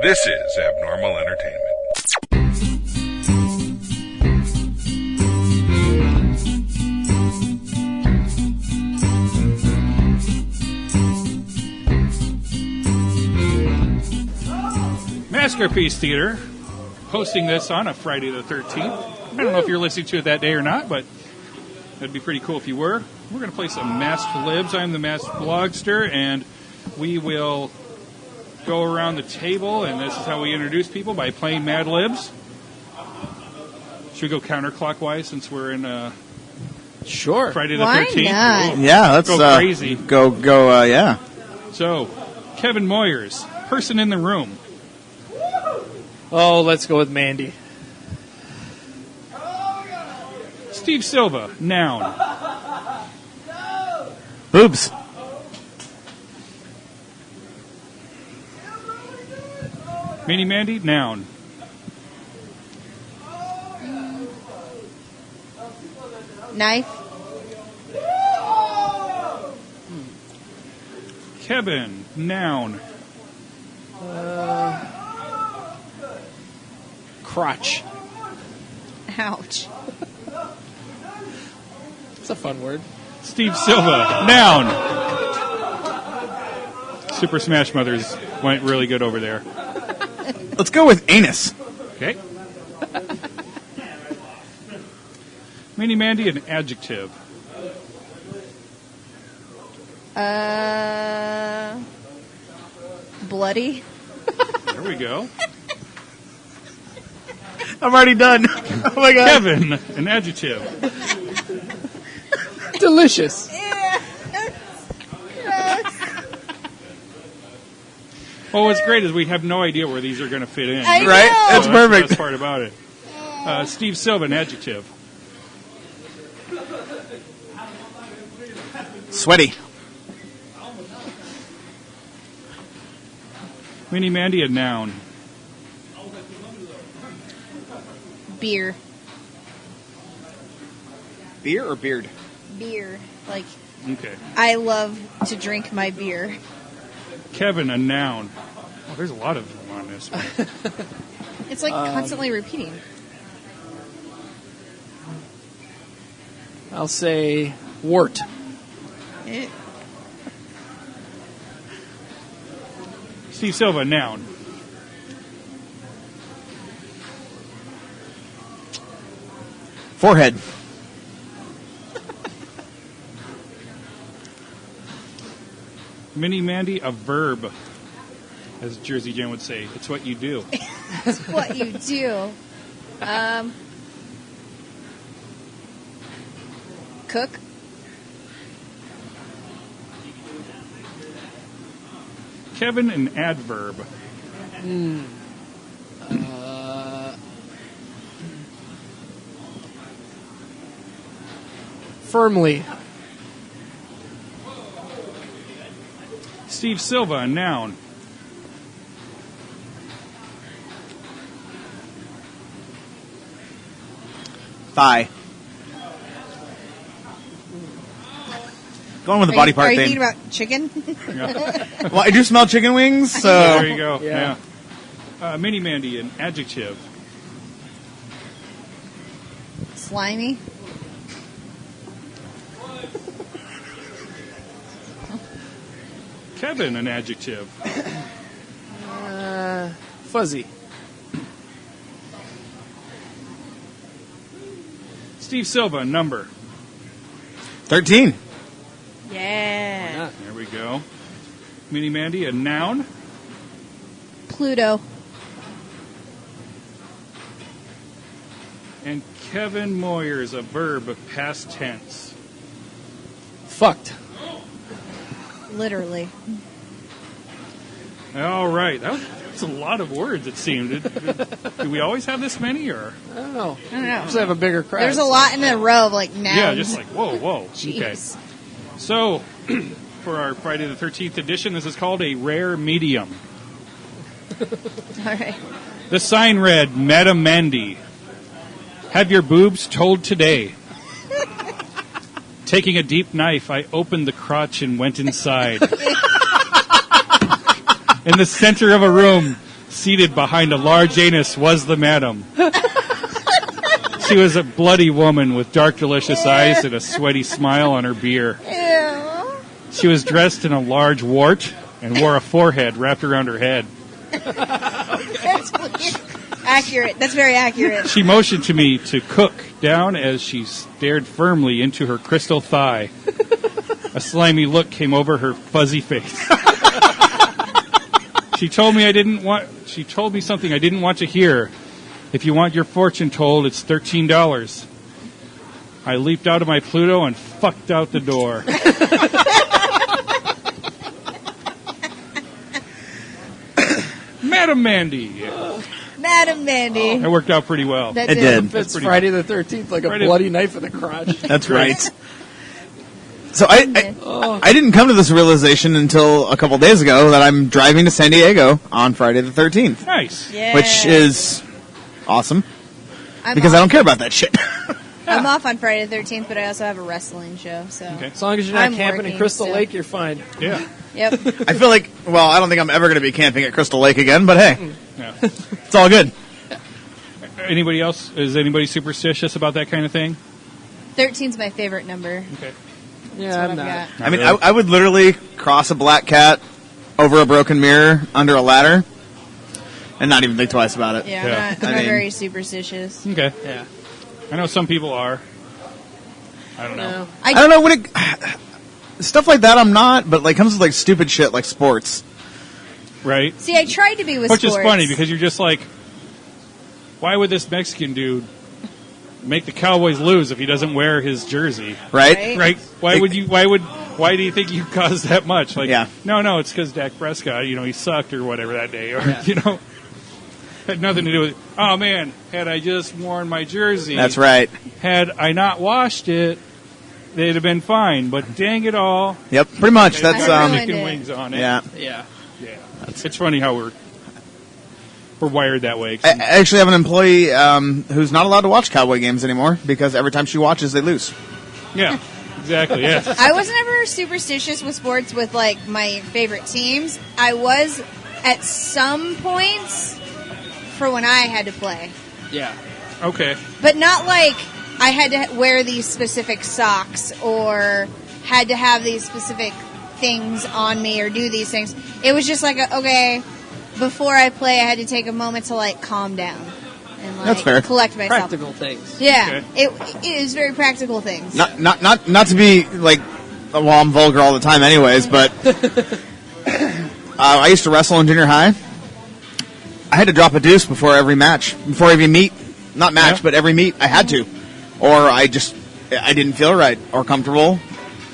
This is Abnormal Entertainment. Maskerpiece Theater hosting this on a Friday the 13th. I don't know if you're listening to it that day or not, but that'd be pretty cool if you were. We're going to play some Masked Libs. I'm the Masked Blogster, and we will go around the table, and this is how we introduce people, by playing Mad Libs. Should we go counterclockwise since we're in Sure. Friday the Why 13th? not? Yeah, let's go crazy. Yeah. So, Kevin Moyers, person in the room. Oh, let's go with Mandy. Steve Silva, noun. Boobs. Mini Mandy, noun. Knife. Kevin, noun. Crotch. Ouch. It's a fun word. Steve Silva, noun. Super Smash Brothers went really good over there. Let's go with anus. Okay. Mini Mandy, an adjective. Bloody. There we go. I'm already done. Oh my god. Kevin, an adjective. Delicious. Well, what's great is we have no idea where these are going to fit in. I know. Right? That's So perfect. the best part about it. Steve Silva, an adjective. Sweaty. Mini Mandy, a noun. Beer. Beer or beard? Beer. Like, Okay. I love to drink my beer. Kevin, a noun. Oh, there's a lot of them on this one. It's like constantly repeating. I'll say wart. Steve Silva, noun. Forehead. Mini Mandy, a verb. As Jersey Jen would say, it's what you do. That's what you do. Cook. Kevin, an adverb. Firmly. Steve Silva, a noun. Thigh. Going with the body part Are you thing. thinking about chicken? Yeah. Well, I do smell chicken wings, so There you go. Yeah. Yeah. Mini Mandy, an adjective. Slimy. Kevin, an adjective. Fuzzy. Steve Silva, a number. 13. Yeah. There we go. Mini Mandy, a noun. Pluto. And Kevin Moyers, a verb, past tense. Fucked. Literally. All right. That's a lot of words, it seemed. Do we always have this many? Or I don't know. I don't know. Just have a bigger crowd. There's a lot in a row of like nouns. Yeah, just like, whoa. Okay. Jeez. So, for our Friday the 13th edition, this is called a rare medium. All right. The sign read, Madam Mandy, have your boobs told today. Taking a deep knife, I opened the crotch and went inside. In the center of a room Seated behind a large anus was the madam. She was a bloody woman with dark, delicious eyes and a sweaty smile on her beer. Ew. She was dressed in a large wart and wore a forehead wrapped around her head. That's weird. Accurate. That's very accurate. She motioned to me to cook down as she stared firmly into her crystal thigh. A slimy look came over her fuzzy face. She told me something I didn't want to hear. If you want your fortune told, it's $13. I leaped out of my Pluto and fucked out the door. Madam Mandy. Madam Mandy. That worked out pretty well. That It did. It's pretty Friday the 13th, like a Friday- bloody knife in the crotch. That's right. So I didn't come to this realization until a couple days ago that I'm driving to San Diego on Friday the 13th, Nice. Yeah. which is awesome I'm because off. I don't care about that shit. I'm off on Friday the 13th, but I also have a wrestling show. So. Okay. As long as you're not I'm camping in working Crystal still. Lake, you're fine. Yeah. Yep. I feel like, well, I don't think I'm ever going to be camping at Crystal Lake again, but hey, Yeah. it's all good. Anybody else? Is anybody superstitious about that kind of thing? 13's my favorite number. Okay. Yeah, That's I'm what not. I've got. I mean, really? I would literally cross a black cat over a broken mirror under a ladder and not even think twice about it. Yeah, Yeah. I'm I not mean- very superstitious. Okay. Yeah. I know some people are. I don't know. No. I don't know when it stuff like that. I'm not, but like comes with like stupid shit like sports. Right? See, I tried to be with Which sports. is funny because you're just like, why would this Mexican dude make the Cowboys lose if he doesn't wear his jersey? Right? Right? Why do you think you caused that much? Like, Yeah. no, it's because Dak Prescott, he sucked or whatever that day, or had nothing to do with it. Oh man, had I just worn my jersey, That's right. had I not washed it, they'd have been fine. But dang it all, Yep, pretty much. they That's put ruined chicken it. wings on it. yeah. Yeah. Yeah. It's funny how we're wired that way. I actually have an employee who's not allowed to watch Cowboy games anymore because every time she watches, they lose. Yeah, exactly. Yeah. I was never superstitious with sports with like my favorite teams. I was at some points for when I had to play, Yeah. Okay. but not like I had to wear these specific socks or had to have these specific things on me or do these things. It was just like, okay, before I play, I had to take a moment to like calm down and like That's fair. collect myself. Practical things. Yeah, Okay. it is very practical things. Not to be like, well, I'm vulgar all the time, anyways. But I used to wrestle in junior high. I had to drop a deuce before every match, before every meet. Not match, Yeah. but every meet I had to, or I didn't feel right or comfortable.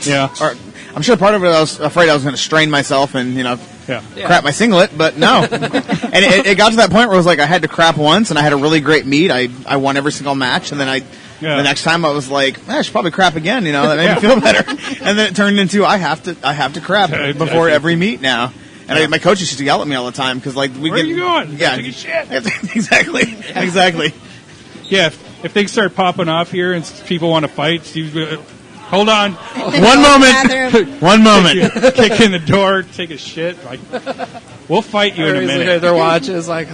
Yeah. Or I'm sure part of it I was afraid I was going to strain myself and Yeah. Yeah. crap my singlet, but no. And it got to that point where it was like I had to crap once, and I had a really great meet. I won every single match, and then the next time I was like, I should probably crap again. That made me feel better. And then it turned into I have to crap before every meet now. And my coaches used to yell at me all the time because like we Where get are you going? Yeah, Take a shit. exactly. Yeah. If things start popping off here and people want to fight, Steve, hold on. One moment. One moment. Kick in the door, take a shit. Like, we'll fight you in a Everybody's looking at minute. their watches like,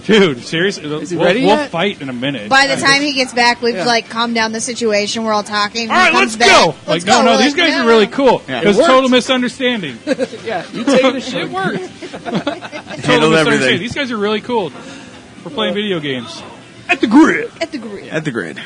Dude, seriously? he We'll ready we'll yet? fight in a minute. By the time he gets back, we've Yeah. like calmed down the situation. We're all talking. All right, let's go. Let's No, go. We're these like, guys no, are really no. cool. Yeah. It was It worked. total misunderstanding. yeah, you taking a shit. It worked. Total Handled everything. misunderstanding. These guys are really cool. We're playing video games. At the grid. At the grid. At the grid.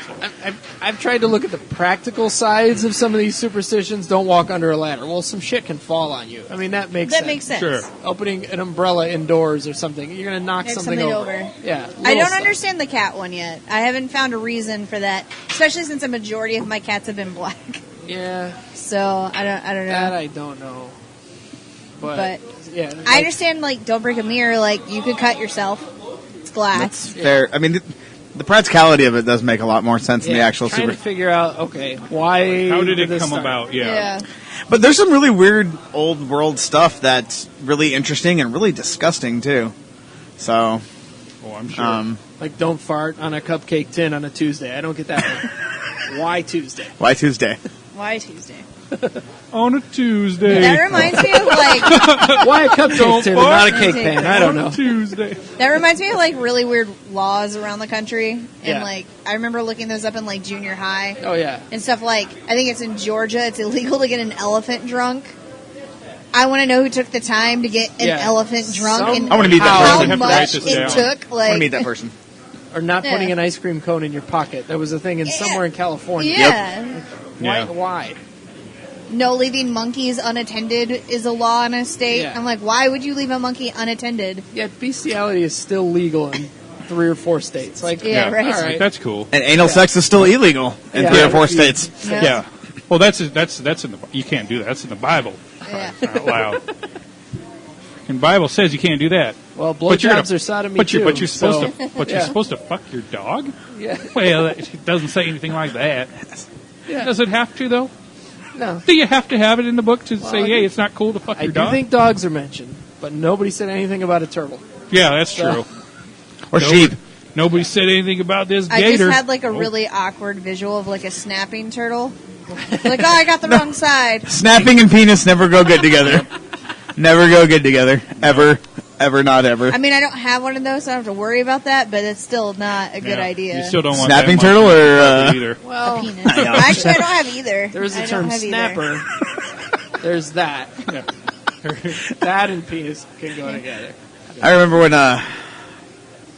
I've tried to look at the practical sides of some of these superstitions. Don't walk under a ladder. Well, some shit can fall on you. I mean, that makes That sense. makes sense. Sure. Opening an umbrella indoors or something, you're going to knock Knock something something over. over. Yeah. I little don't stuff. understand the cat one yet. I haven't found a reason for that, especially since a majority of my cats have been black. Yeah, So I don't that know. I don't know. But yeah, I understand. Like, don't break a mirror. Like, you could cut yourself. It's glass. That's fair. I mean, the practicality of it does make a lot more sense than the actual trying super. to figure out, okay, why? How did it this come start? about? Yeah. But there's some really weird old world stuff that's really interesting and really disgusting too. So, Oh, I'm sure. Like, don't fart on a cupcake tin on a Tuesday. I don't get that one. Why Tuesday? why Tuesday? Why Tuesday? On a Tuesday. That reminds me of like Why a cupcake tin and not a cake pan? I don't know. On a Tuesday. that reminds me of like really weird laws around the country, and Yeah. like I remember looking those up in like junior high Oh, yeah. and stuff. Like I think it's in Georgia. It's illegal to get an elephant drunk. I want to know who took the time to get an Yeah. elephant drunk and I wanna meet that how person. I have to write much this it down. took. I want to meet Like that person. Or not Yeah. putting an ice cream cone in your pocket. That was a thing in somewhere in California. yeah. Yeah. Why? No leaving monkeys unattended is a law in a state. Yeah. I'm like, why would you leave a monkey unattended? Yet bestiality is still legal in 3 or 4 states. Like, Yeah, right. all right. That's cool. And anal sex is still illegal in Yeah. 3 or 4 states. Yeah. Well, that's in the. You can't do that. That's in the Bible. Yeah. Out loud. And Bible says you can't do that. Well, But you're blowjobs are sodomy But too. you're supposed so, to. But yeah. you're supposed to fuck your dog. Yeah. Well, it doesn't say anything like that. Yeah. Does it have to though? No. Do you have to have it in the book to say, I "Hey, do- it's not cool to fuck I your do dog"? think dogs are mentioned, but nobody said anything about a turtle. Yeah, that's true. Or Nobody- sheep. Nobody said anything about this I gator. just had like a really awkward visual of like a snapping turtle. Like, oh, I got the wrong side. Snapping and penis never go good together. Never go good together. Ever. Ever, not ever. I mean, I don't have one of those, so I don't have to worry about that, but it's still not a good Yeah. idea. You still don't want Snapping that turtle monkey or, fucked either. a Well, penis. Actually, I don't have either. there is I a don't term have either. snapper. There's that. Yeah. That and penis can go together. I remember when, no.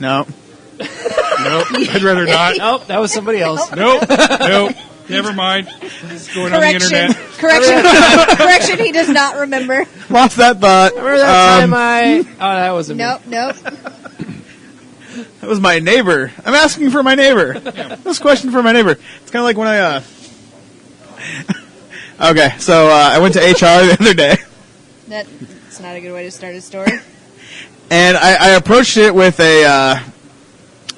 Nope. I'd rather not. Nope, that was somebody else. Nope. Nope. Never mind. It's going on the Correction. internet. Correction, he does not remember. Lost that thought. Remember that time Oh, that wasn't me. Nope. That was my neighbor. I'm asking for my neighbor. This question for my neighbor. It's kind of like when I, Okay, so, I went to HR the other day. That's not a good way to start a story. And I approached it with a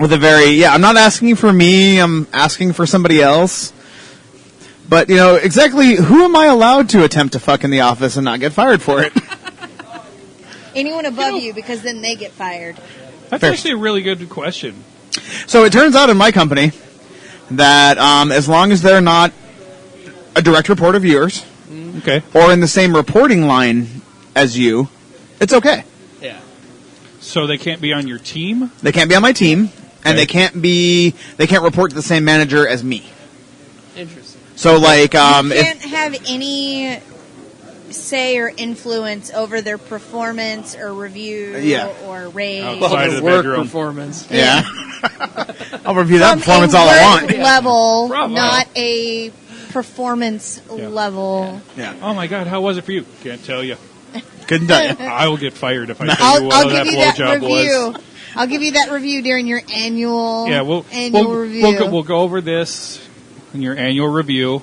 very, I'm not asking for me, I'm asking for somebody else. But, exactly who am I allowed to attempt to fuck in the office and not get fired for it? Anyone above you, because then they get fired. That's Fair. actually a really good question. So it turns out in my company that as long as they're not a direct report of yours Okay. or in the same reporting line as you, it's okay. Yeah. So they can't be on your team? They can't be on my team, and Okay. they can't report to the same manager as me. Interesting. So, like, You if can't have any say or influence over their performance or review Yeah. or raise. Outside of the work bedroom. performance. yeah, I'll review that From performance a all I work want. level, Bravo. not a performance Yeah. level. Yeah, Oh my God, how was it for you? Can't tell you. couldn't tell you. I will get fired if I tell you I'll what that give you that blowjob review. was. I'll give you that review during your annual review. We'll go over this in your annual review.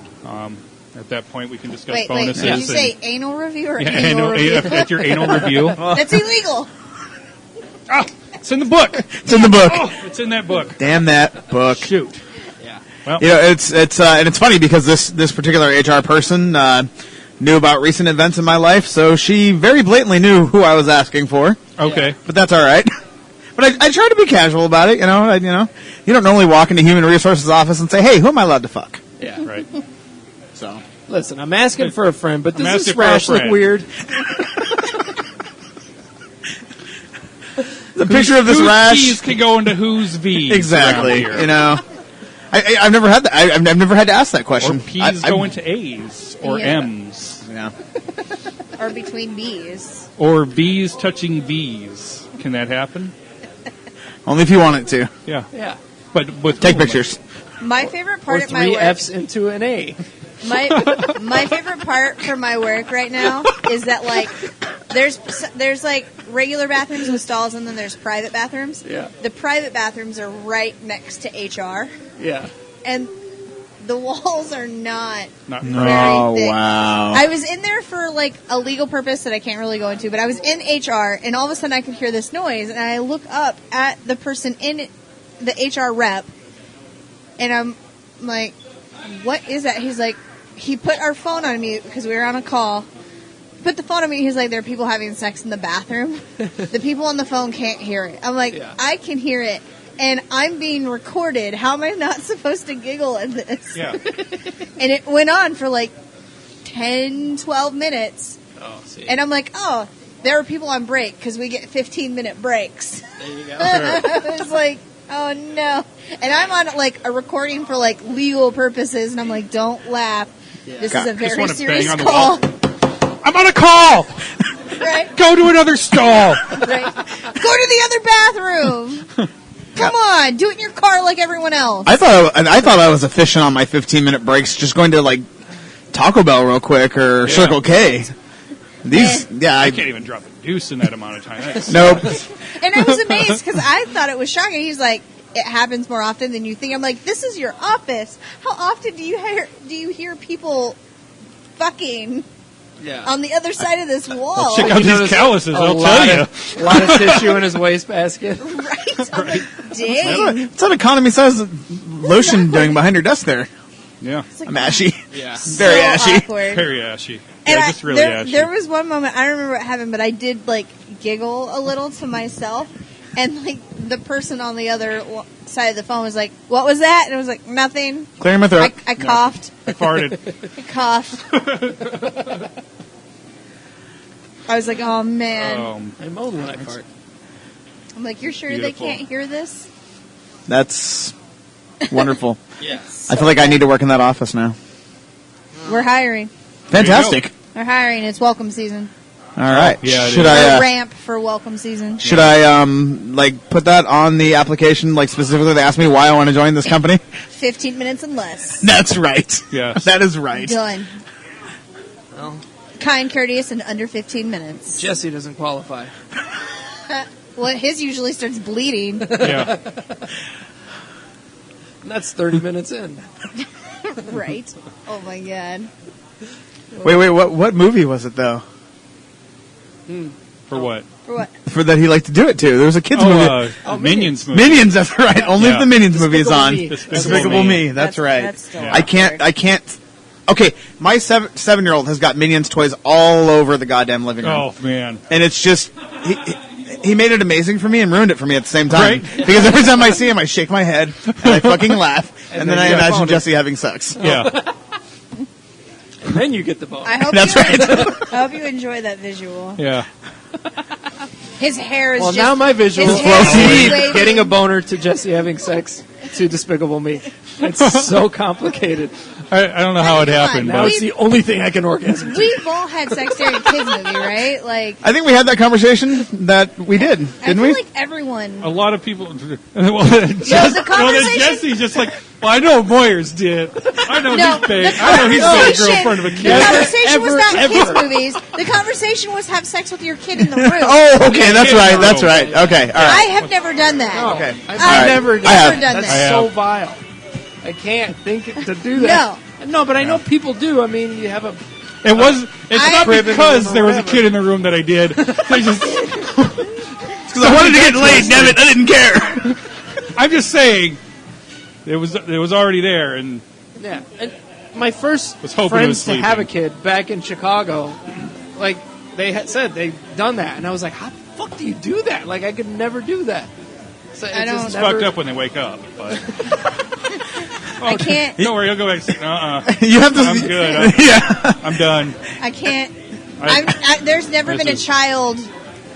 At that point, we can discuss Wait, bonuses. did you say and- anal review or Yeah, annual review? at your anal review. That's illegal. Ah, it's in the book. It's in the book. Oh, it's in that book. Damn that book. Shoot. Yeah. Well, It's and it's funny because this particular HR person knew about recent events in my life, so she very blatantly knew who I was asking for. okay. But that's all right. But I try to be casual about it. You don't normally walk into human resources office and say, "Hey, who am I allowed to fuck?" Yeah. Right. So Listen, I'm asking for a friend, but I'm does this asking for a rash look friend. weird? the picture of this Whose rash. V's can go into whose V's? Exactly. around here? I've never had that. I've never had to ask that Or question. P's go into A's or Yeah. M's. Yeah. Or between B's. Or B's touching B's. Can that happen? Only if you want it to. Yeah. Yeah. But with Take whom? pictures. My favorite Or part at my 3 work. F's into an A. My favorite part for my work right now is that like there's like regular bathrooms with stalls and then there's private bathrooms. Yeah. The private bathrooms are right next to HR Yeah. and the walls are not Not very Oh, thick. wow. I was in there for like a legal purpose that I can't really go into, but I was in HR and all of a sudden I could hear this noise and I look up at the person in the HR rep and I'm like, what is that? He's like, he put our phone on mute because we were on a call. Put the phone on mute. He's like, there are people having sex in the bathroom. The people on the phone can't hear it. I'm like, Yeah. I can hear it. And I'm being recorded. How am I not supposed to giggle at this? Yeah. And it went on for like 10, 12 minutes. Oh, see. And I'm like, oh, there are people on break because we get 15-minute breaks. There you go. It's like, oh no. And I'm on like a recording for like legal purposes, and I'm like, don't laugh. Yeah. This God, is a just very wanna serious bang on the call. I'm on a call! Right? Go to another stall! Right. Go to the other bathroom. Come on, do it in your car like everyone else. I thought I was efficient on my 15-minute breaks, just going to like Taco Bell real quick or Circle K. These, I can't even drop a deuce in that amount of time. That's nope. And I was amazed because I thought it was shocking. He's like, it happens more often than you think. I'm like, this is your office. How often do you hear people fucking on the other side of this wall? Check out these calluses, I'll tell you. A lot of tissue in his wastebasket. Right? I'm like, dang. What's that economy-size lotion doing behind your desk there? Yeah. I'm ashy. Yeah. Very So ashy. awkward. Very ashy. And Yeah, just really ashy. there was one moment, I don't remember what happened, but I did like giggle a little to myself, and like the person on the other side of the phone was like, "What was that?" And it was like, "Nothing." Clearing my throat. I coughed. I farted. I coughed. I was like, "Oh man!" I moan when I fart. I'm like, "You're sure Beautiful. they can't hear this?" That's wonderful. Yes. I feel like I need to work in that office now. We're hiring. Fantastic. We're hiring. It's welcome season. All right. Yeah, it Should is. I Or ramp for welcome season. should I like put that on the application? Like specifically, they asked me why I want to join this company. 15 minutes and less. That's right. Yes. That is right. Done. Well, Kind, courteous, and under 15 minutes. Jesse doesn't qualify. Well, his usually starts bleeding. Yeah. And that's 30 minutes in. Right? Oh my god. Wait. What movie was it though? For what? For what? For that he liked to do it to. There was a kids movie. Minions movie. Minions. That's right. Only if Yeah. the Minions movie is Despicable on. Me. Despicable Me. That's right. That's still Yeah. I can't. Okay, my 7-year-old has got Minions toys all over the goddamn living room, Oh, man. and it's just he made it amazing for me and ruined it for me at the same time. Right. Because every time I see him, I shake my head and I fucking laugh, and then I you imagine phone it. Jesse having sex. Yeah. And then you get the bone. I hope That's you, right. I hope you enjoy that visual. Yeah. His hair is Well, just... now my visual his is hair is proceed waving. getting a boner to Jesse having sex to Despicable Me. It's so complicated. I don't know how it Come on, happened, Now but it's the only thing I can orgasm to. We've all had sex during a kids movie, right? Like, I think we had that conversation that we did, I didn't feel we? like everyone... a lot the conversation- Jesse's just like, well, I know Moyers did. I know No, he's been. the I know he's been a conversation- girlfriend of a The kid. conversation was not ever. kids movies. The conversation was have sex with your kid in the room. Oh, okay, that's Yeah, right. no. That's right. Okay, all I right. have never done that. Okay. I've All right. never I have. done That's that. so vile. I can't think to do that. No, but I know people do. I mean, you have a... It was. It's I- not Crib in the because room or there was a whatever. kid in the room that I did. I just, Because I wanted to get laid. Damn it, I didn't care. I'm just saying, it was already there, and Yeah. And my first Was hoping it friends was to have a sleeping. kid back in Chicago, like, they had said they'd done that. And I was like, how the fuck do you do that? Like, I could never do that. So I don't- it's fucked up when they wake up. But I can't. don't worry, I'll go back. You have to. I'm good. Yeah. I'm done. I can't. There's never been a child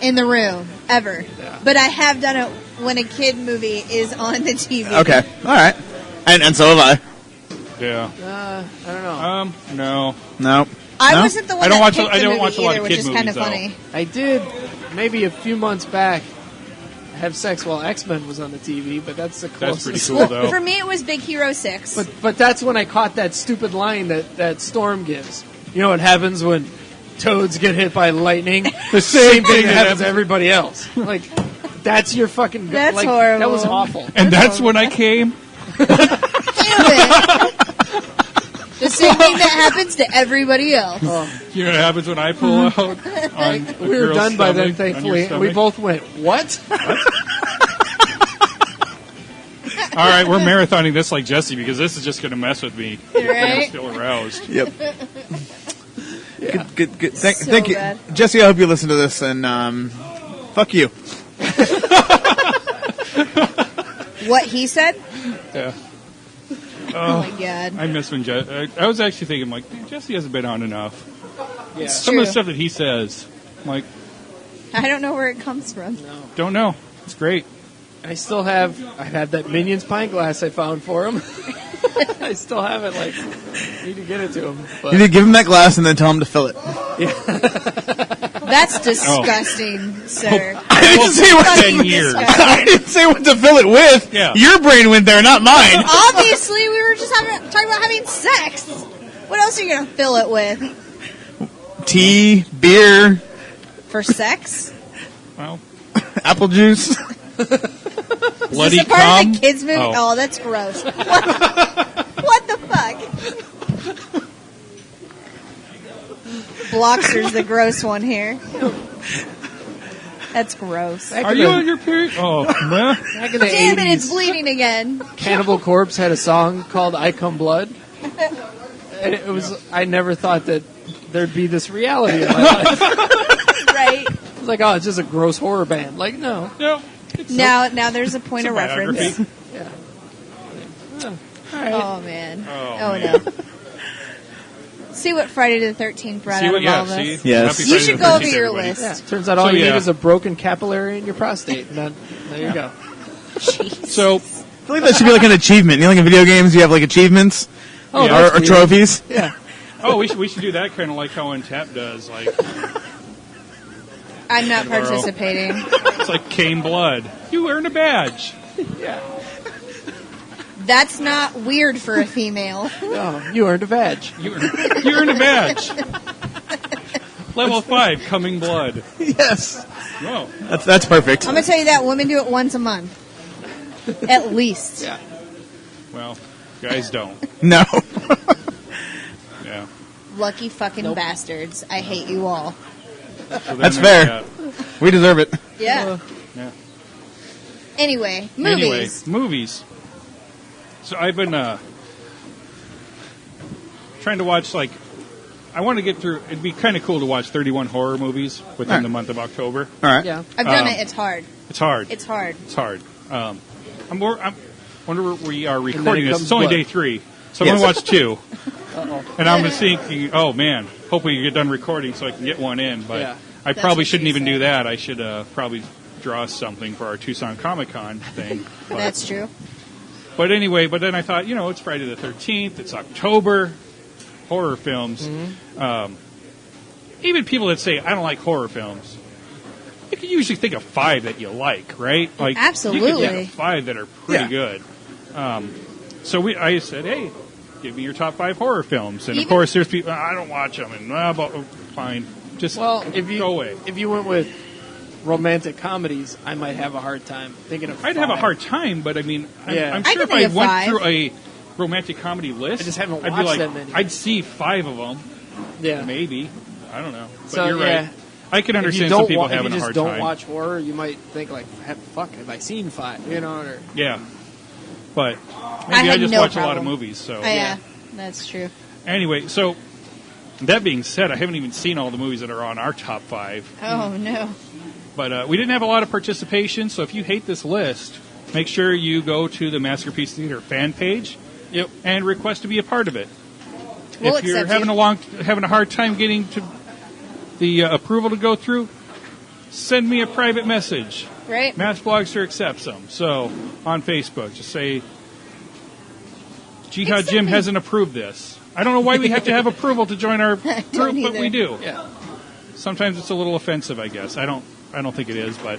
in the room ever, but I have done it when a kid movie is on the TV. Okay. All right. And so have I. Yeah. I don't know. No. No. I No? wasn't the one I don't that watch- picked I the don't movie watch a lot either, of which kid is kind of movies, funny. I did, maybe a few months back, have sex while X-Men was on the TV, but that's the closest. That's pretty cool, Well, though. for me, it was Big Hero 6. But that's when I caught that stupid line that Storm gives. You know what happens when toads get hit by lightning? The same thing that happens to everybody else. Like, that's your fucking... That's like, horrible. That was awful. And that's when I came. Damn it. The same thing that happens to everybody else. You know what happens when I pull out on a We were girl's done by then, stomach, on your thankfully, and we stomach? both went, what? All right, we're marathoning this like Jesse because this is just going to mess with me. I'm Right? still aroused. Yep. Good. Thank So you, bad. Jesse. I hope you listen to this, and fuck you. What he said? Yeah. Oh my god. I miss when I was actually thinking, like, dude, Jesse hasn't been on enough. Yeah. Some of the stuff that he says, I'm like, I don't know where it comes from. don't know. It's great. I have that Minions pint glass I found for him. I still have it. Like, need to get it to him. But You need to give him that glass and then tell him to fill it. That's disgusting, sir. I didn't say what 10 years. I didn't say what to fill it with. Yeah. Your brain went there, not mine. Obviously, we were just talking about having sex. What else are you going to fill it with? Tea, beer, For sex? Well, apple juice. bloody Is this a part cum. of the kids' movie? Oh, that's gross. What the fuck? Blogster's the gross one here. That's gross. Are you on your period? Oh, man. back in the Damn it, 80s, it's bleeding again. Cannibal Corpse had a song called "I Come Blood," and it was. I never thought that there'd be this reality in my life. Right? It's like, oh, it's just a gross horror band. Like, no. No. Now there's a point of reference. Biography. Yeah. Oh, man. Oh, no. See what Friday the 13th brought See out what? of Yeah. all See. this. Yes. Happy You Friday should the go over 13th, your everybody. list. Yeah. Turns out all So, you yeah. need is a broken capillary in your prostate. And then, there you go. So, I feel like that should be like an achievement. You know, like in video games, you have like achievements Oh, Yeah. that's or weird. trophies. Yeah. we should do that kind of like how Untap does. Like, I'm not Tomorrow. participating. it's like Cane Blood. You earned a badge. Yeah. That's not weird for a female. Oh, you earned a badge. You earned a badge. Level 5, Coming Blood. Yes. Whoa. That's perfect. I'm going to tell you that women do it once a month. At least. Yeah. Well, guys don't. No. Yeah. Lucky fucking bastards. I hate you all. So then That's there's fair. We deserve it. Yeah. Yeah. Anyway, Anyway, movies. movies. So I've been trying to watch, like, I want to get through, it'd be kind of cool to watch 31 horror movies within Alright. the month of October. All right. Yeah. I've done it. It's hard. It's hard. It's hard. It's hard. I'm wonder where we are then recording it this. comes It's only blood. day 3. So I'm Yes. going to watch 2. Uh-oh. And I'm just thinking, oh man, hope we get done recording so I can get one in. But Yeah. I That's probably what shouldn't she even said. do that. I should probably draw something for our Tucson Comic Con thing. But, That's true. but anyway, but then I thought, it's Friday the 13th. It's October. Horror films. Even people that say, I don't like horror films, you can usually think of 5 that you like, right? Like, You Absolutely. can think of 5 that are pretty Yeah. good. So I said, hey, give me your top 5 horror films. And of Even- course, there's people, I don't watch them. And, fine. Just Well, if you go away. if you went with romantic comedies, I might have a hard time thinking of. I'd have a 5. hard time, but I mean, Yeah. I'm I sure can if I think of went 5. through a romantic comedy list, I just haven't I'd watched be like, that many. I'd see 5 of them, Yeah. maybe. I don't know. But So, you're yeah. right. I can If you understand don't some people wa- if having you a just hard don't time. watch horror, you might think like, "Fuck, have I seen 5?" You know, or Yeah. But I maybe I had just no watch a lot of problem. movies. So Oh, yeah. That's true. anyway, so that being said, I haven't even seen all the movies that are on our top 5. Oh, no. But we didn't have a lot of participation, so if you hate this list, make sure you go to the Maskerpiece Theater fan page and request to be a part of it. We'll if you're accept having you. having a hard time getting to the approval to go through, send me a private message. Right? Masked Blogster accepts them. So on Facebook, just say, Jihad Accept Jim me. hasn't approved this. I don't know why we have to have approval to join our group, but either. we do. yeah, Sometimes it's a little offensive, I guess. I don't think it is, but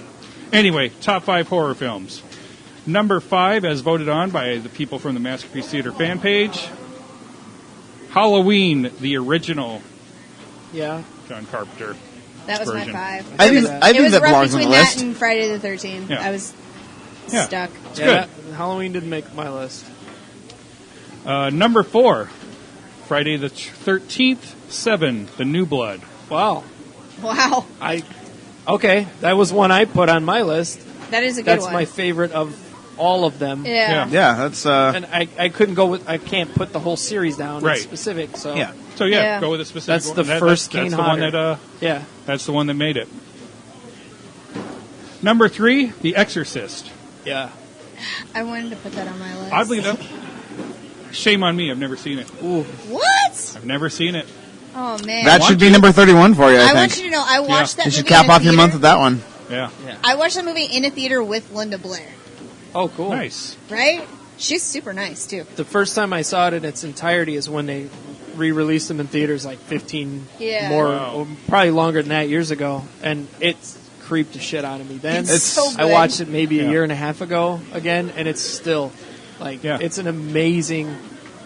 anyway, top 5 horror films. Number 5, as voted on by the people from the Maskerpiece Theater fan page, Halloween, the original yeah. John Carpenter. That was version. my 5. I It think was- I it think was that rough belongs on the between list. that and Friday the 13th. Yeah. I was Yeah. stuck. It's Yeah, good. that- Halloween didn't make my list. Number 4, Friday the 13th, 7, The New Blood. Wow. Wow. Okay, that was one I put on my list. That is a good That's one. my favorite of all of them. Yeah. Yeah, that's And I couldn't go with. I can't put the whole series down Right. in specific. So yeah. So yeah, Yeah. go with a specific That's one. the first That's Kane the one Hodder. that yeah. that's the one that made it. Number 3, The Exorcist. Yeah. I wanted to put that on my list. Oddly enough, Shame on me. I've never seen it. What? I've never seen it. Oh man. That should be number 31 for you, I I think. want you to know I watched that You movie should cap in a off your theater. month with that one. Yeah. I watched that movie in a theater with Linda Blair. Oh, cool. Nice. Right? She's super nice too. The first time I saw it in its entirety is when they re-released them in theaters like 15 Yeah. more, Wow. or probably longer than that, years ago. And it creeped the shit out of me then. It's so I good. watched it maybe Yeah. a year and a half ago again, and it's still, like, Yeah. it's an amazing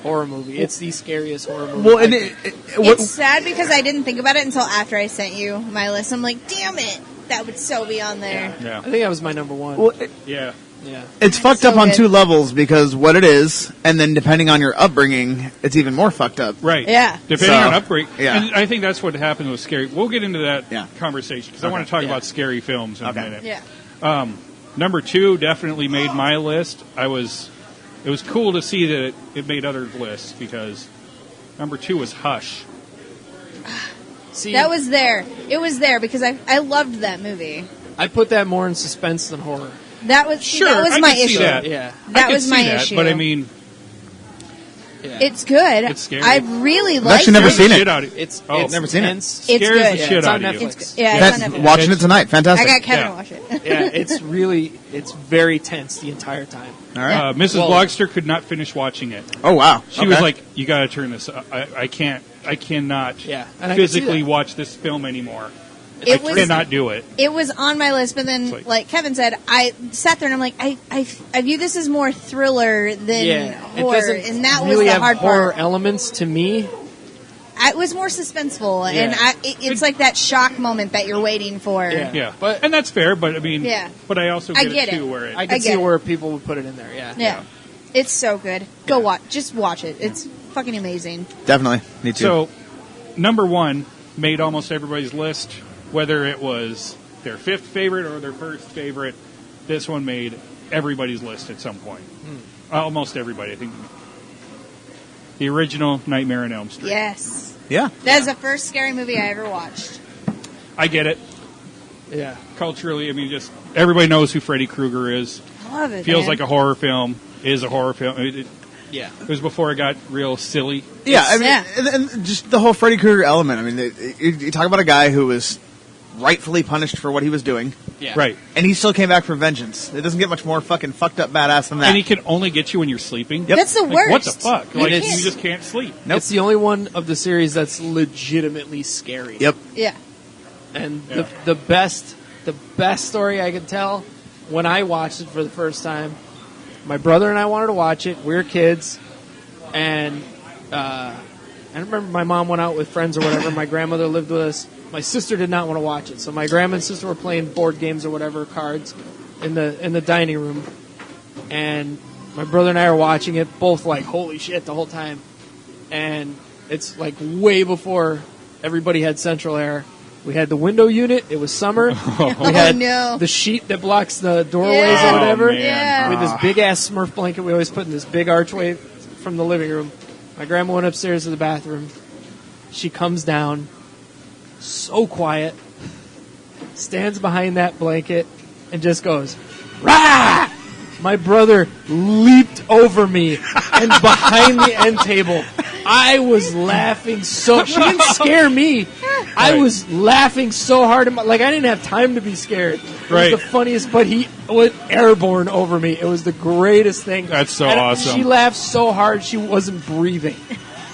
horror movie. It's the scariest horror movie. Well, I and think. It's sad because I didn't think about it until after I sent you my list. I'm like, damn it, that would so be on there. Yeah. I think that was my number one. well, Yeah. yeah. it's fucked So up on good. 2 levels because what it is, and then depending on your upbringing, it's even more fucked up. Right. Yeah. Depending So, on upbringing. yeah. And I think that's what happens with scary. We'll get into that Yeah. conversation because I Okay. want to talk Yeah. about scary films in Okay. a minute. Yeah. Number 2 definitely made my list. It was cool to see that it made other lists because number 2 was Hush. See, That was there. It was there because I loved that movie. I put that more in suspense than horror. That was Sure, that was I my can see issue. that. Yeah. That I could was see my that, issue. But I mean, Yeah. It's good. It's scary. I really I've like actually never it. seen it. Shit out of It's Oh, it's never seen it. intense. It's scares good. the Yeah, shit it's out on of you. Netflix. It's, yeah, That's it's on Netflix. watching it tonight. I Fantastic. got Kevin Yeah. to watch it. Yeah, it's very tense the entire time. All right. Mrs. Well- Blogster could not finish watching it. Oh, wow. She was Okay. like, "You got to turn this. I cannot Yeah, and I can see physically that. watch this film anymore. It I was cannot do it." it was on my list, but then It's like Kevin said, I sat there and I'm like, I view this as more thriller than Yeah, it horror, doesn't and that really was the have hard horror part. elements to me. It was more suspenseful, and Yeah. it's like that shock moment that you're waiting for. Yeah. Yeah, But- and that's fair. But I mean, Yeah. But I also I get, get it it. too, where it. I I can get see it. where people would put it in there. Yeah. Yeah. It's so good. Go watch. Just watch it. It's fucking amazing. Definitely. Me too. So, number 1 made almost everybody's list, whether it was their 5th favorite or their first favorite. This one made everybody's list at some point. Almost everybody, I think. The original Nightmare on Elm Street. Yes. yeah. That's the first scary movie I ever watched. I get it. Yeah. Culturally, I mean, just everybody knows who Freddy Krueger is. I love it. Feels man. like a horror film. Is a horror film. Yeah. It was before it got real silly. Yeah, I mean, Yeah. and just the whole Freddy Krueger element. I mean, you talk about a guy who was rightfully punished for what he was doing, Yeah. Right. and he still came back for vengeance. It doesn't get much more fucking fucked up badass than that. And he can only get you when you're sleeping. Yep. That's the Like, worst. what the fuck? Like, it's- you just can't sleep. Nope. It's the only one of the series that's legitimately scary. Yep. Yeah. And Yeah. the best story I could tell when I watched it for the first time, my brother and I wanted to watch it. We were kids, and I remember my mom went out with friends or whatever. My grandmother lived with us. My sister did not want to watch it, so my grandma and sister were playing board games or whatever, cards, in the dining room, and my brother and I are watching it, both like holy shit the whole time, and it's like way before everybody had central air. We had the window unit. It was summer. We had no. the sheet that blocks the doorways Yeah. or whatever. Oh, man. Yeah. With this big ass Smurf blanket we always put in this big archway from the living room. My grandma went upstairs to the bathroom. She comes down, so quiet, stands behind that blanket, and just goes, "Rah!" My brother leaped over me and behind the end table. I was laughing so. She didn't scare me. I Right. was laughing so hard. Like I didn't have time to be scared. It Right. was the funniest, but he went airborne over me. It was the greatest thing. That's so And awesome. She laughed so hard she wasn't breathing.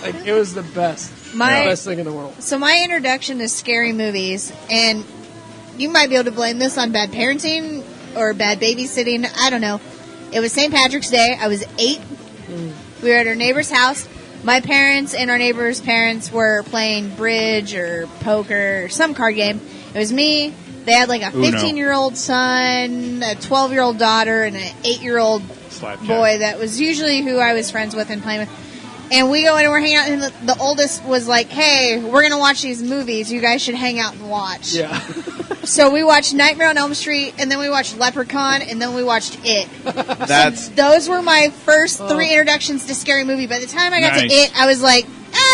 Like it was the best. My- The best thing in the world. So my introduction to scary movies, and you might be able to blame this on bad parenting or bad babysitting. I don't know. It was St. Patrick's Day. I was 8. We were at our neighbor's house. My parents and our neighbor's parents were playing bridge or poker or some card game. It was me. They had like a Uno. 15-year-old son, a 12-year-old daughter, and an 8-year-old Slapjack. boy that was usually who I was friends with and playing with. And we go in and we're hanging out, and the oldest was like, "Hey, we're going to watch these movies. You guys should hang out and watch." Yeah. So we watched Nightmare on Elm Street, and then we watched Leprechaun, and then we watched It. That's Those were my first 3 introductions to scary movie. By the time I got Nice. to It, I was like,